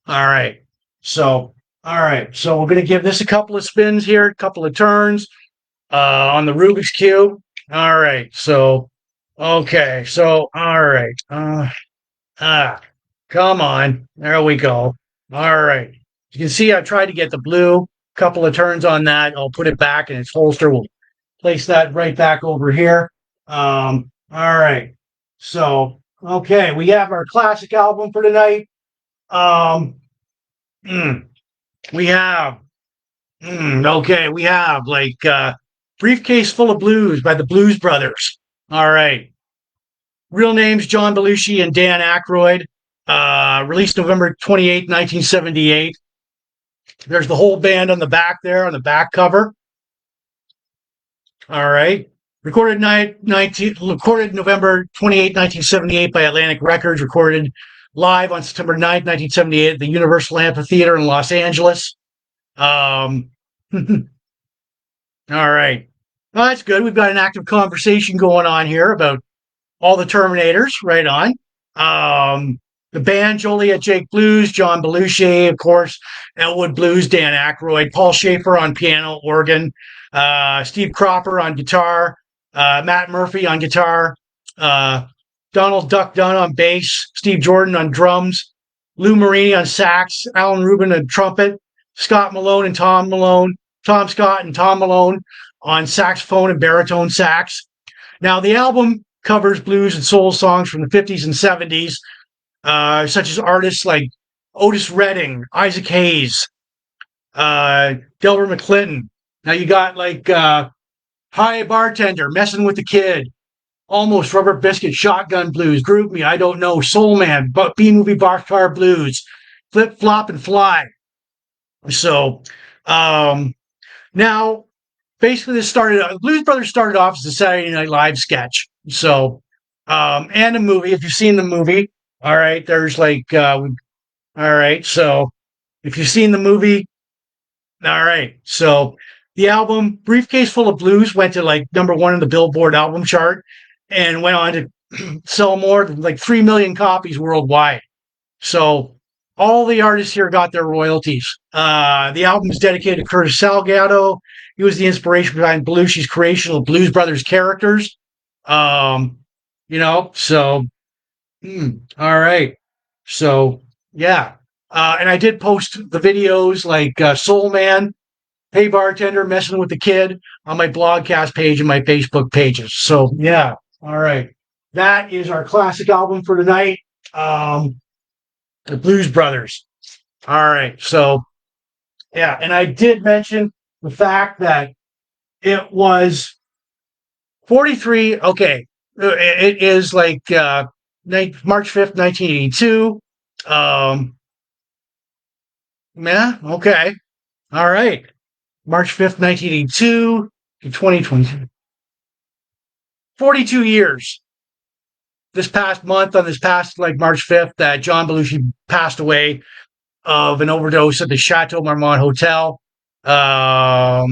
All right. So, all right. So, we're going to give this a couple of spins here, a couple of turns on the Rubik's Cube. All right. So, okay. So, all right. Come on. There we go. All right. You can see I tried to get the blue. Couple of turns on that. I'll put it back in its holster. We'll place that right back over here. All right. So, okay, we have our classic album for tonight. We have, okay, we have like Briefcase Full of Blues by the Blues Brothers. All right. Real names John Belushi and Dan Aykroyd. Released November 28, 1978. There's the whole band on the back there, on the back cover. All right. Recorded November 28, 1978 by Atlantic Records. Recorded live on September 9th, 1978 at the Universal Amphitheater in Los Angeles. All right. Well, that's good. We've got an active conversation going on here about all the Terminators. Right on. The band, Joliet Jake Blues, John Belushi, of course, Elwood Blues, Dan Aykroyd, Paul Schaefer on piano, organ, Steve Cropper on guitar, Matt Murphy on guitar, Donald Duck Dunn on bass, Steve Jordan on drums, Lou Marini on sax, Alan Rubin on trumpet, Scott Malone and Tom Malone, Tom Scott and Tom Malone on saxophone and baritone sax. Now, the album covers blues and soul songs from the 50s and 70s, such as artists like Otis Redding, Isaac Hayes, Delbert McClinton. Now you got like Hi Bartender, Messing with the Kid, Almost, Rubber Biscuit, Shotgun Blues, Groove Me, I Don't Know, Soul Man, B-Movie Boxcar Blues, Flip, Flop, and Fly. So now, basically this Blues Brothers started off as a Saturday Night Live sketch. So, and a movie, if you've seen the movie, all right, there's like, all right, so if you've seen the movie, all right, so the album Briefcase Full of Blues went to like #1 in the Billboard album chart and went on to sell more than like 3 million copies worldwide. So all the artists here got their royalties. The album is dedicated to Curtis Salgado. He was the inspiration behind Belushi's creation of Blues Brothers characters. So all right. So, yeah. And I did post the videos like Soul Man, Hey Bartender, Messing with the Kid on my blogcast page and my Facebook pages. So, yeah. All right. That is our classic album for tonight. The Blues Brothers. All right. So, yeah. And I did mention the fact that it was 43. Okay. It is like March 5th, 1982. Yeah, okay. All right. March 5th, 1982 to 2020. 42 years. This past month, on this past like March 5th, that John Belushi passed away of an overdose at the Chateau Marmont Hotel. Oh,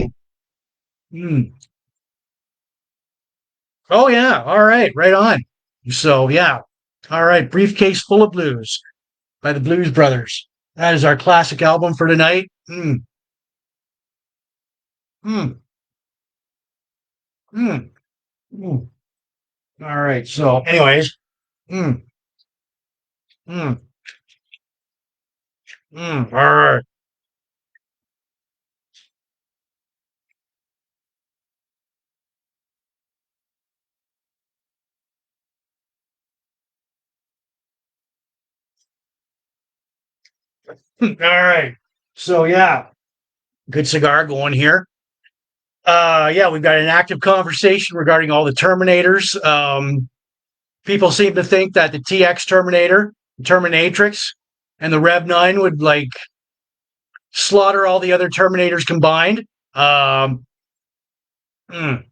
yeah. All right. Right on. So, yeah. All right. Briefcase Full of Blues by the Blues Brothers. That is our classic album for tonight. All right. So, anyways. All right. All right. So, yeah. Good cigar going here. Yeah, we've got an active conversation regarding all the Terminators. People seem to think that the TX Terminator, Terminatrix, and the Rev 9 would like slaughter all the other Terminators combined. Um, mm,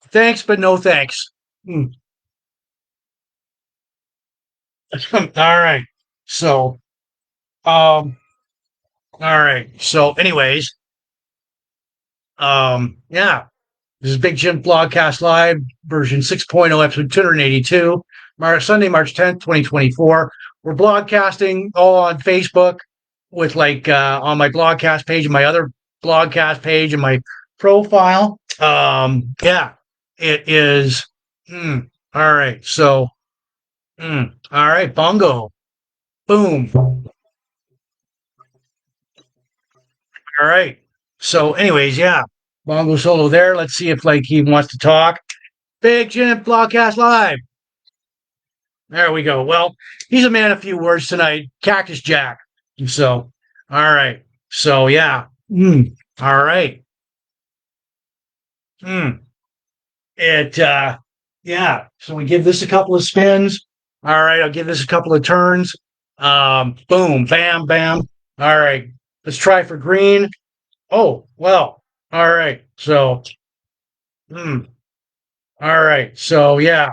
thanks, but no thanks. Mm. All right. So, um, all right. So, anyways, yeah. This is Big Jim Blogcast Live, version 6.0, episode 282, Sunday, March 10th, 2024. We're blogcasting all on Facebook with on my blogcast page and my other blogcast page and my profile. Yeah, it is. All right. So, all right. Bongo. Boom. All right. So, anyways, yeah. Bongo solo there. Let's see if he wants to talk. Big Jim Blogcast Live. There we go. Well, he's a man of few words tonight. Cactus Jack. So, all right. So, yeah. All right. It, yeah. So we give this a couple of spins. All right. I'll give this a couple of turns. Boom, bam, bam. All right. Let's try for green. Oh, well. All right. So, all right. So, yeah.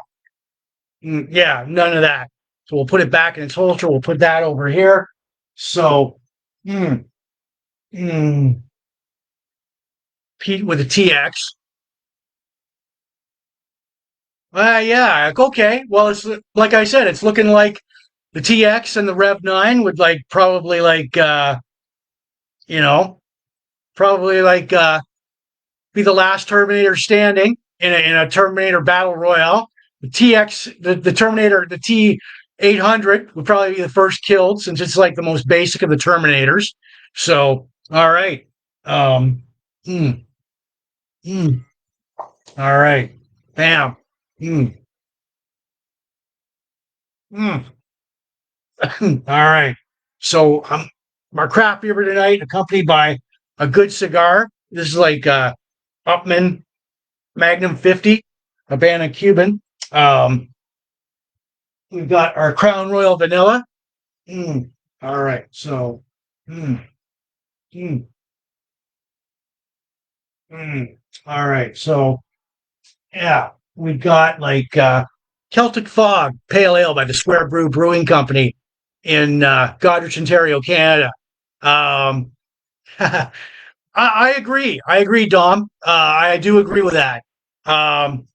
Yeah, none of that. So we'll put it back in its holster. We'll put that over here. So, Pete with a TX. Yeah, okay. Well, it's like I said, it's looking like the TX and the Rev 9 would probably you know, probably be the last Terminator standing in a Terminator battle royale. The TX, the Terminator, the T-800 would probably be the first killed since it's the most basic of the Terminators. So, all right. Um, mm, mm, all right. Bam. Mm, mm. All right. So, our craft beer tonight, accompanied by a good cigar. This is Upman Magnum 50, Habana Cuban. Um, we've got our Crown Royal Vanilla. All right. So, mm, mm, all right. So, yeah, we've got Celtic Fog Pale Ale by the Square Brew Brewing Company in Goderich, Ontario, Canada. Um, I agree. I agree, Dom. I do agree with that.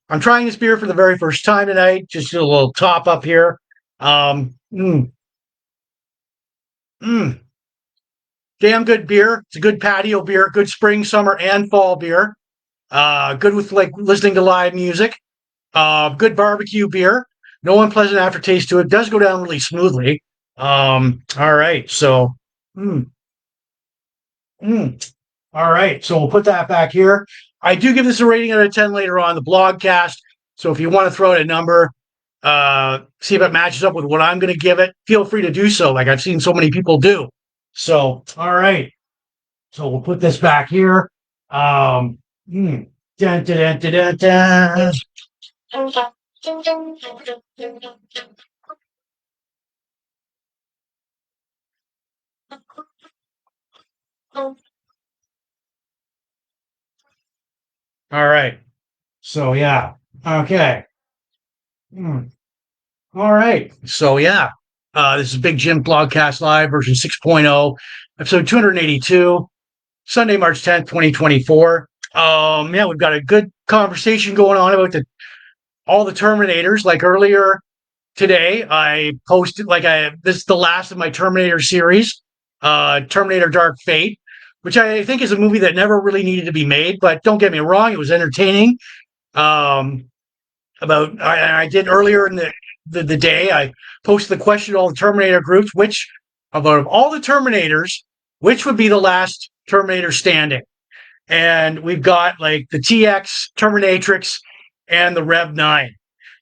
I'm trying this beer for the very first time tonight. Just a little top up here. Um, mm, mm, damn good beer. It's a good patio beer, good spring, summer, and fall beer. Good with listening to live music. Good barbecue beer. No unpleasant aftertaste to it. Does go down really smoothly. All right. So, mm, mm. All right, so we'll put that back here. I do give this a rating out of 10 later on the blogcast. So if you want to throw out a number, see if it matches up with what I'm going to give it, feel free to do so, like I've seen so many people do. So, all right. So we'll put this back here. Dun, dun, dun, dun, dun, dun. All right. So, yeah. Okay. All right. So, yeah. This is Big Jim Blogcast Live, version 6.0, episode 282, Sunday, March 10th, 2024. Yeah, we've got a good conversation going on about all the Terminators. Like earlier today, I posted this is the last of my Terminator series, Terminator Dark Fate, which I think is a movie that never really needed to be made, but don't get me wrong, it was entertaining. I did earlier in the day, I posted the question to all the Terminator groups, which of all the Terminators, which would be the last Terminator standing? And we've got the TX, Terminatrix, and the Rev 9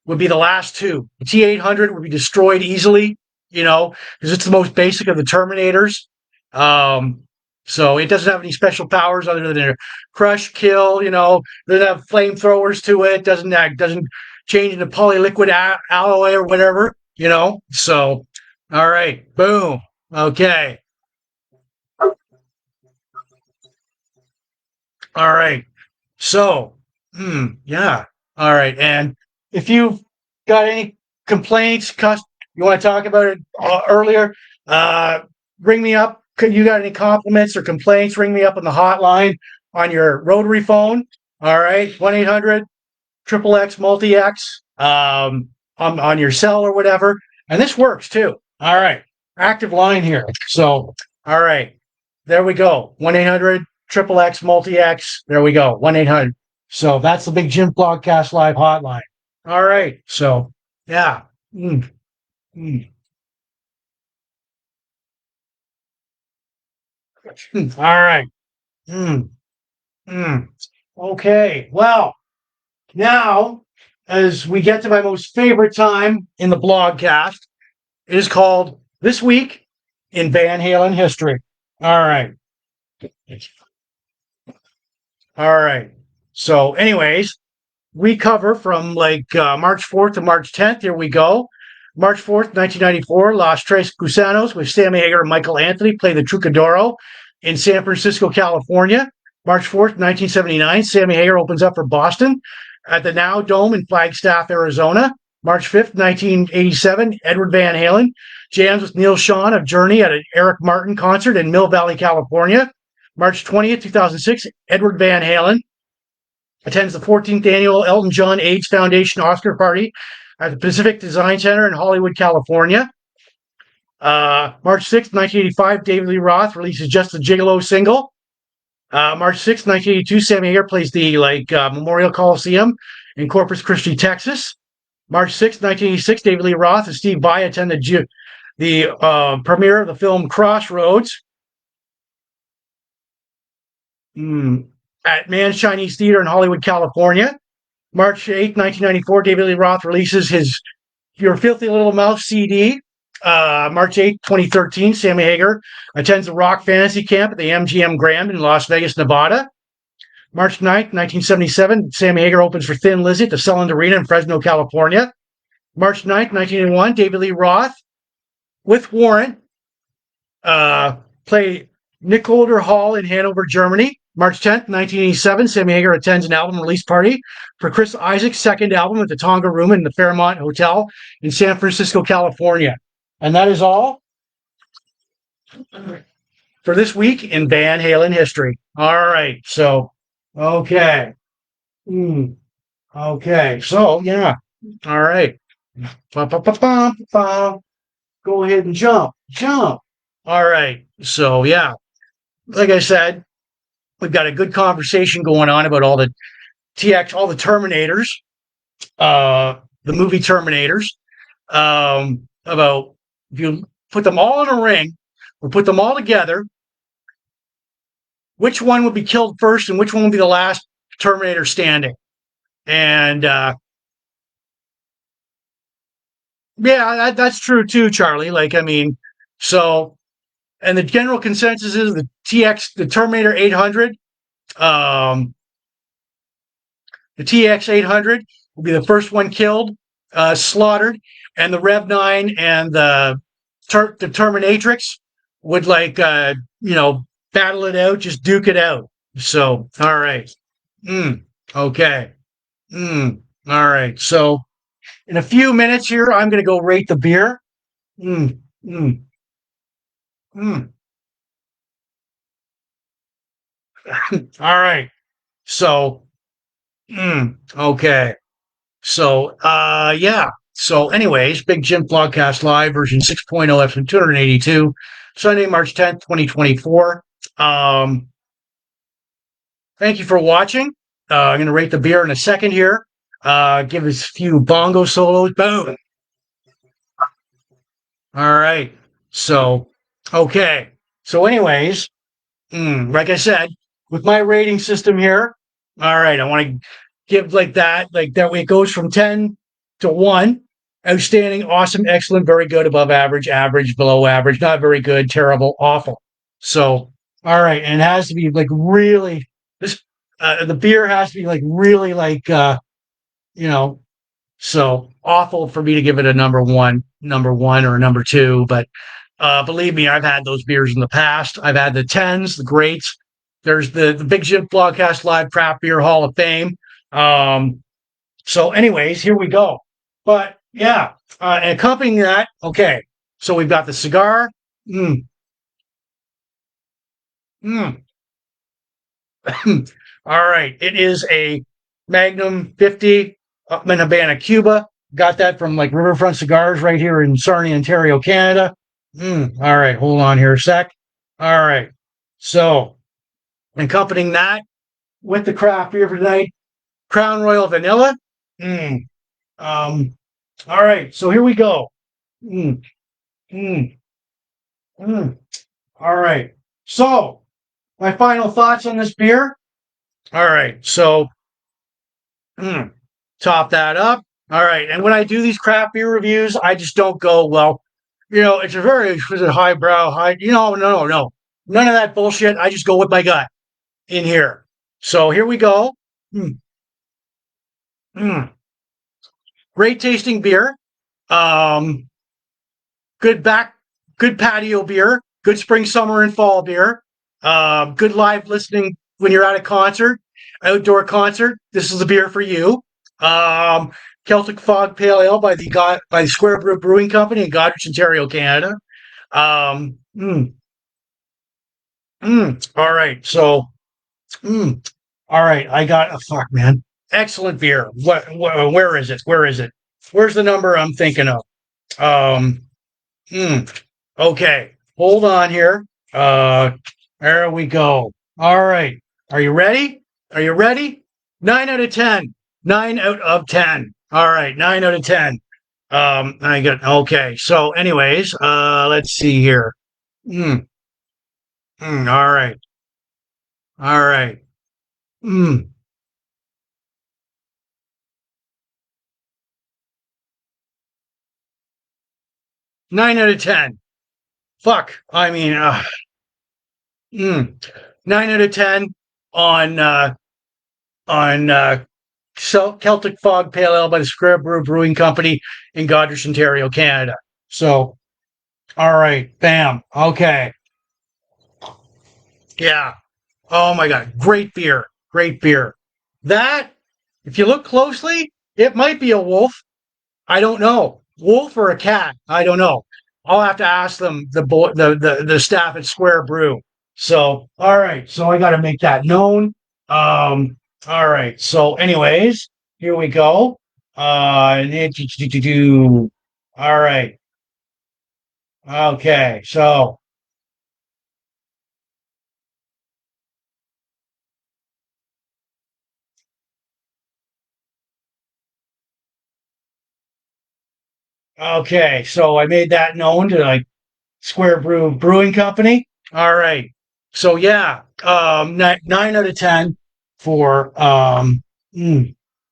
would be the last two. The T-800 would be destroyed easily, because it's the most basic of the Terminators. So it doesn't have any special powers other than a crush, kill, doesn't have flamethrowers to it, doesn't change into polyliquid alloy or whatever, So, all right, boom. Okay. All right. So, yeah. All right. And if you've got any complaints, you want to talk about it earlier, uh, ring me up. You got any compliments or complaints? Ring me up on the hotline on your rotary phone. All right. 1-800 triple X multi X on your cell or whatever. And this works too. All right. Active line here. So, all right. There we go. 1-800 triple X multi X. There we go. 1-800. So that's the big Jims Blogcast live hotline. All right. So, yeah. Mm, mm. All right. Mm, mm. Okay. Well, now, as we get to my most favorite time in the blogcast, it is called This Week in Van Halen History. All right. All right. So, anyways, we cover from March 4th to March 10th. Here we go. March 4th, 1994, Los Tres Gusanos with Sammy Hagar and Michael Anthony play the Trucadoro in San Francisco, California. March 4th, 1979, Sammy Hagar opens up for Boston at the Now Dome in Flagstaff, Arizona. March 5th, 1987, Edward Van Halen jams with Neil Schon of Journey at an Eric Martin concert in Mill Valley, California. March 20th, 2006, Edward Van Halen attends the 14th annual Elton John AIDS Foundation Oscar party at the Pacific Design Center in Hollywood, California. March 6th, 1985, David Lee Roth releases Just a Gigolo single. March 6th, 1982, Sammy Hagar plays the Memorial Coliseum in Corpus Christi, Texas. March 6th, 1986, David Lee Roth and Steve Vai attend the premiere of the film Crossroads at Mann's Chinese Theater in Hollywood, California. March 8th, 1994, David Lee Roth releases his Your Filthy Little Mouth CD. March 8th, 2013, Sammy Hagar attends the Rock Fantasy Camp at the MGM Grand in Las Vegas, Nevada. March 9th, 1977, Sammy Hagar opens for Thin Lizzy at the Selland Arena in Fresno, California. March 9th, 1981, David Lee Roth with Warrant play Nicholder Hall in Hanover, Germany. March 10th, 1987, Sammy Hagar attends an album release party for Chris Isaak's second album at the Tonga Room in the Fairmont Hotel in San Francisco, California. And that is all for this week in Van Halen history. All right. So, okay. Okay. So, yeah. All right. Go ahead and jump. Jump. All right. So, yeah. Like I said, we've got a good conversation going on about all the all the Terminators, the movie Terminators, about if you put them all in a ring or put them all together, which one would be killed first and which one would be the last Terminator standing? And yeah, that's true too, Charlie. And the general consensus is the Terminator 800, the TX 800 will be the first one killed, slaughtered, and the Rev 9 and the Terminatrix would battle it out, just duke it out. So, all right. Okay. All right. So, in a few minutes here, I'm going to go rate the beer. All right. So, okay. So, yeah. So, anyways, Big Jim Blogcast Live version 6.0 episode 282, Sunday, March 10th, 2024. Thank you for watching. I'm going to rate the beer in a second here. Give us a few bongo solos. Boom. All right. So, okay. So, anyways, like I said, with my rating system here, all right, I want to give that way it goes from 10 to 1. Outstanding, awesome, excellent, very good, above average, average, below average, not very good, terrible, awful. So, all right, and it has to be really the beer has to be really so awful for me to give it a number one or a number 2. But believe me, I've had those beers in the past. I've had the 10s, the greats, There's the Big Jims Blogcast Live Craft Beer Hall of Fame. So, anyways, here we go. But yeah, and accompanying that, okay. So we've got the cigar. Mm, mm. All right. It is a Magnum 50 up in Havana, Cuba. Got that from like Riverfront Cigars right here in Sarnia, Ontario, Canada. All right. Hold on here a sec. All right. So, accompanying that with the craft beer for tonight, Crown Royal Vanilla. Mm, um, all right. So, here we go. Mm, mm, mm. All right. So, my final thoughts on this beer. All right. So, Mm, top that up. All right. And when I do these craft beer reviews, I just don't go, well, it's a very exquisite highbrow, no. None of that bullshit. I just go with my gut in here. So here we go. Mm, mm. Great tasting beer. Um, good back, good patio beer. Good spring, summer, and fall beer. Good live listening when you're at a concert, outdoor concert. This is the beer for you. Um, Celtic Fog Pale Ale by the Square Brew Brewing Company in Goderich, Ontario, Canada. Um, mm, all right, so mm, all right, I got a fuck, man. Excellent beer. Where is it? Where is it? Where's the number I'm thinking of? Um, mm, okay, hold on here. There we go. All right, are you ready? Are you ready? 9 out of 10. 9 out of 10. All right, 9 out of 10. I got okay. So, anyways, let's see here. Mm, all right, all right. Mm, 9 out of 10. Fuck. I mean, mm, 9 out of 10 on Celtic Fog Pale Ale by the Square Brew Brewing Company in Goderich, Ontario, Canada. So, all right, bam. Okay, yeah. Oh my God, great beer, great beer. That, if you look closely, it might be a wolf. I don't know, wolf or a cat. I don't know. I'll have to ask them, the staff at Square Brew. So, all right, so I got to make that known. All right. So, anyways, here we go. All right. Okay. So, okay. So I made that known to like Square Brew Brewing Company. All right. So yeah, 9 out of 10 for all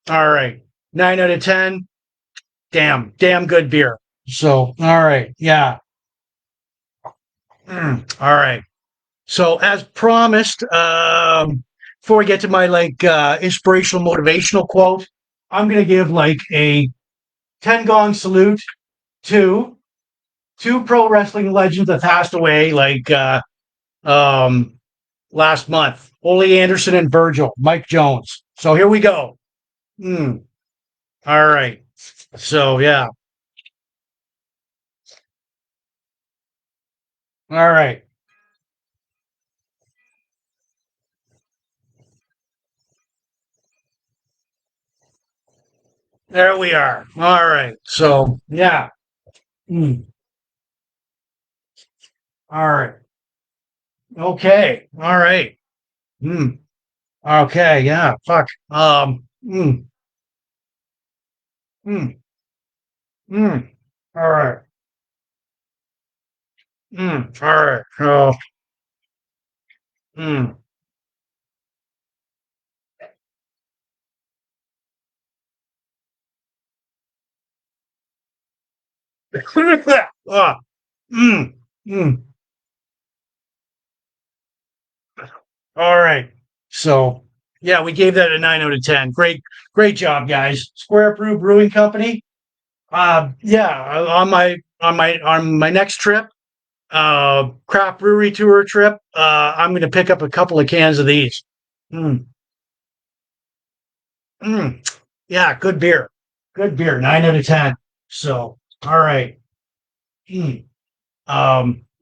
right, 9 out of 10. Damn good beer. So all right, yeah. All right. So as promised, before we get to my like inspirational motivational quote, I'm gonna give like a 10 gong salute to two pro wrestling legends that passed away like um last month. Ole Anderson and Virgil, Mike Jones. So here we go. Mm, all right. So yeah. All right. There we are. All right. So yeah. Mm, all right. Okay. All right. Mm, okay. Yeah. Fuck. Mm, mm. All right. All right. Oh. Mm. ah. Mm, mm. All right. So yeah, we gave that a 9 out of 10. Great job, guys. Square Brew Brewing Company. Yeah, on my next trip, Craft brewery tour trip. I'm going to pick up a couple of cans of these. Mm, yeah, good beer. Good beer. 9 out of 10. So, all right. Mm,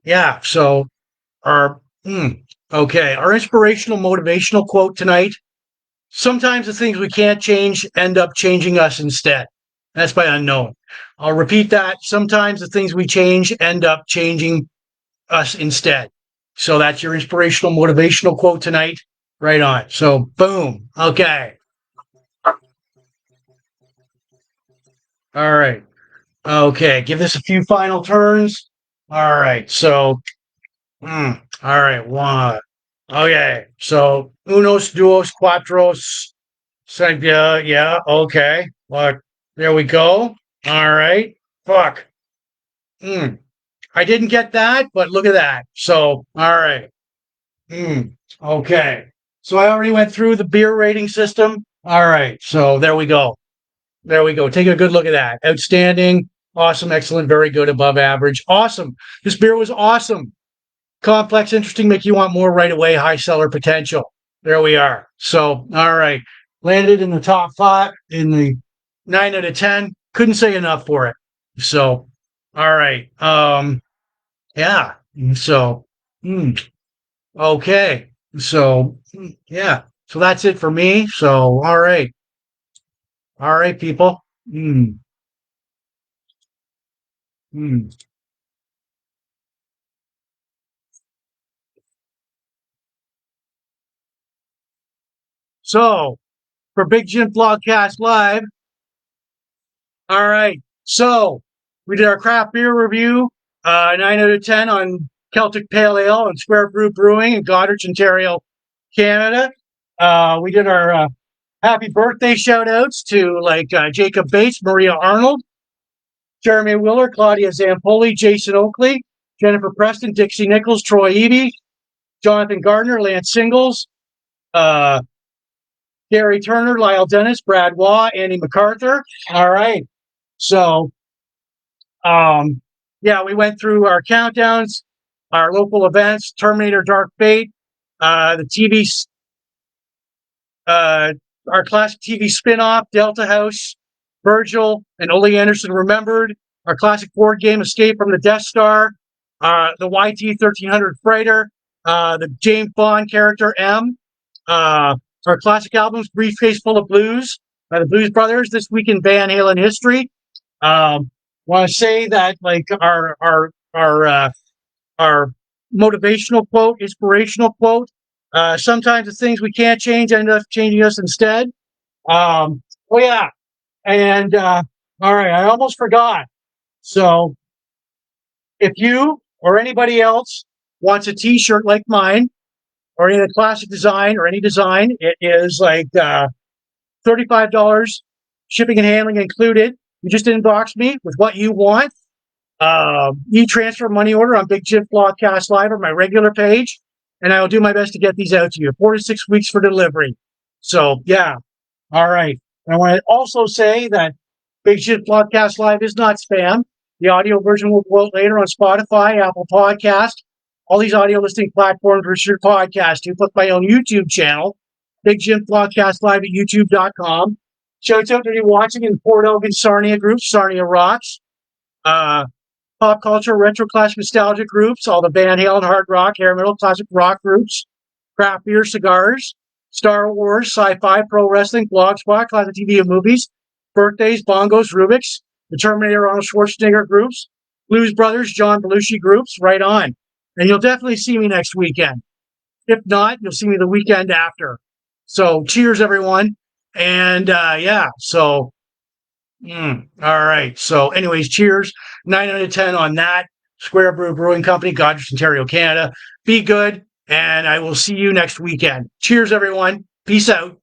yeah. So our okay. Our inspirational, motivational quote tonight. Sometimes the things we can't change end up changing us instead. That's by Unknown. I'll repeat that. Sometimes the things we change end up changing us instead. So that's your inspirational, motivational quote tonight. Right on. So, boom. Okay. All right. Okay. Give this a few final turns. All right. So, all right. One. Okay. So, unos, duos, cuatros. So, yeah. Yeah. Okay. Look, there we go. All right. Fuck. Mm. I didn't get that, but look at that. So, all right. Okay. So I already went through the beer rating system. All right. So there we go. There we go. Take a good look at that. Outstanding, awesome, excellent, very good, above average. Awesome. This beer was awesome. Complex, interesting, make you want more right away, high seller potential. There we are. So, all right. Landed in the top five in the 9 out of 10. Couldn't say enough for it. So, all right. Yeah. So, okay. So, yeah. So that's it for me. So, all right. All right, people. Mm, mm. So, for Big Jim Blogcast Live, all right. So, we did our craft beer review, 9 out of 10 on Celtic Pale Ale and Square Brew Brewing in Goderich, Ontario, Canada. We did our happy birthday shout outs to Jacob Bates, Maria Arnold, Jeremy Willer, Claudia Zampoli, Jason Oakley, Jennifer Preston, Dixie Nichols, Troy Eby, Jonathan Gardner, Lance Singles, uh, Gary Turner, Lyle Dennis, Brad Waugh, Andy MacArthur. All right. So, yeah, we went through our countdowns, our local events, Terminator Dark Fate, the TV, uh, our classic TV spin-off, Delta House, Virgil, and Ole Anderson Remembered, our classic board game, Escape from the Death Star, the YT 1300 Freighter, the James Bond character M, our classic albums, Briefcase Full of Blues by the Blues Brothers, This Week in Van Halen History. Want to say that our motivational quote, inspirational quote. Sometimes the things we can't change end up changing us instead. Oh yeah, and all right, I almost forgot. So if you or anybody else wants a T-shirt like mine, or any classic design or any design, it is like $35, shipping and handling included. You just inbox me with what you want. E-transfer money order on Big Jim Blogcast Live or my regular page, and I will do my best to get these out to you. 4 to 6 weeks for delivery. So, yeah. All right. I want to also say that Big Jim Blogcast Live is not spam. The audio version will go out later on Spotify, Apple Podcast, all these audio listening platforms for your podcast. You click my own YouTube channel, Big Jim Blogcast Live at youtube.com. Shouts out to you watching in Port Elgin Sarnia groups, Sarnia Rocks. Pop culture, retro classic nostalgia groups, all the Van Halen, hard rock, hair metal, classic rock groups, craft beer, cigars, Star Wars, sci-fi, pro wrestling, blogspot, classic TV and movies, birthdays, bongos, Rubik's, the Terminator, Arnold Schwarzenegger groups, Blues Brothers, John Belushi groups, right on. And you'll definitely see me next weekend. If not, you'll see me the weekend after. So cheers, everyone. And yeah, so all right. So, anyways, cheers. 9 out of 10 on that. Square Brew Brewing Company, Goderich, Ontario, Canada. Be good, and I will see you next weekend. Cheers, everyone. Peace out.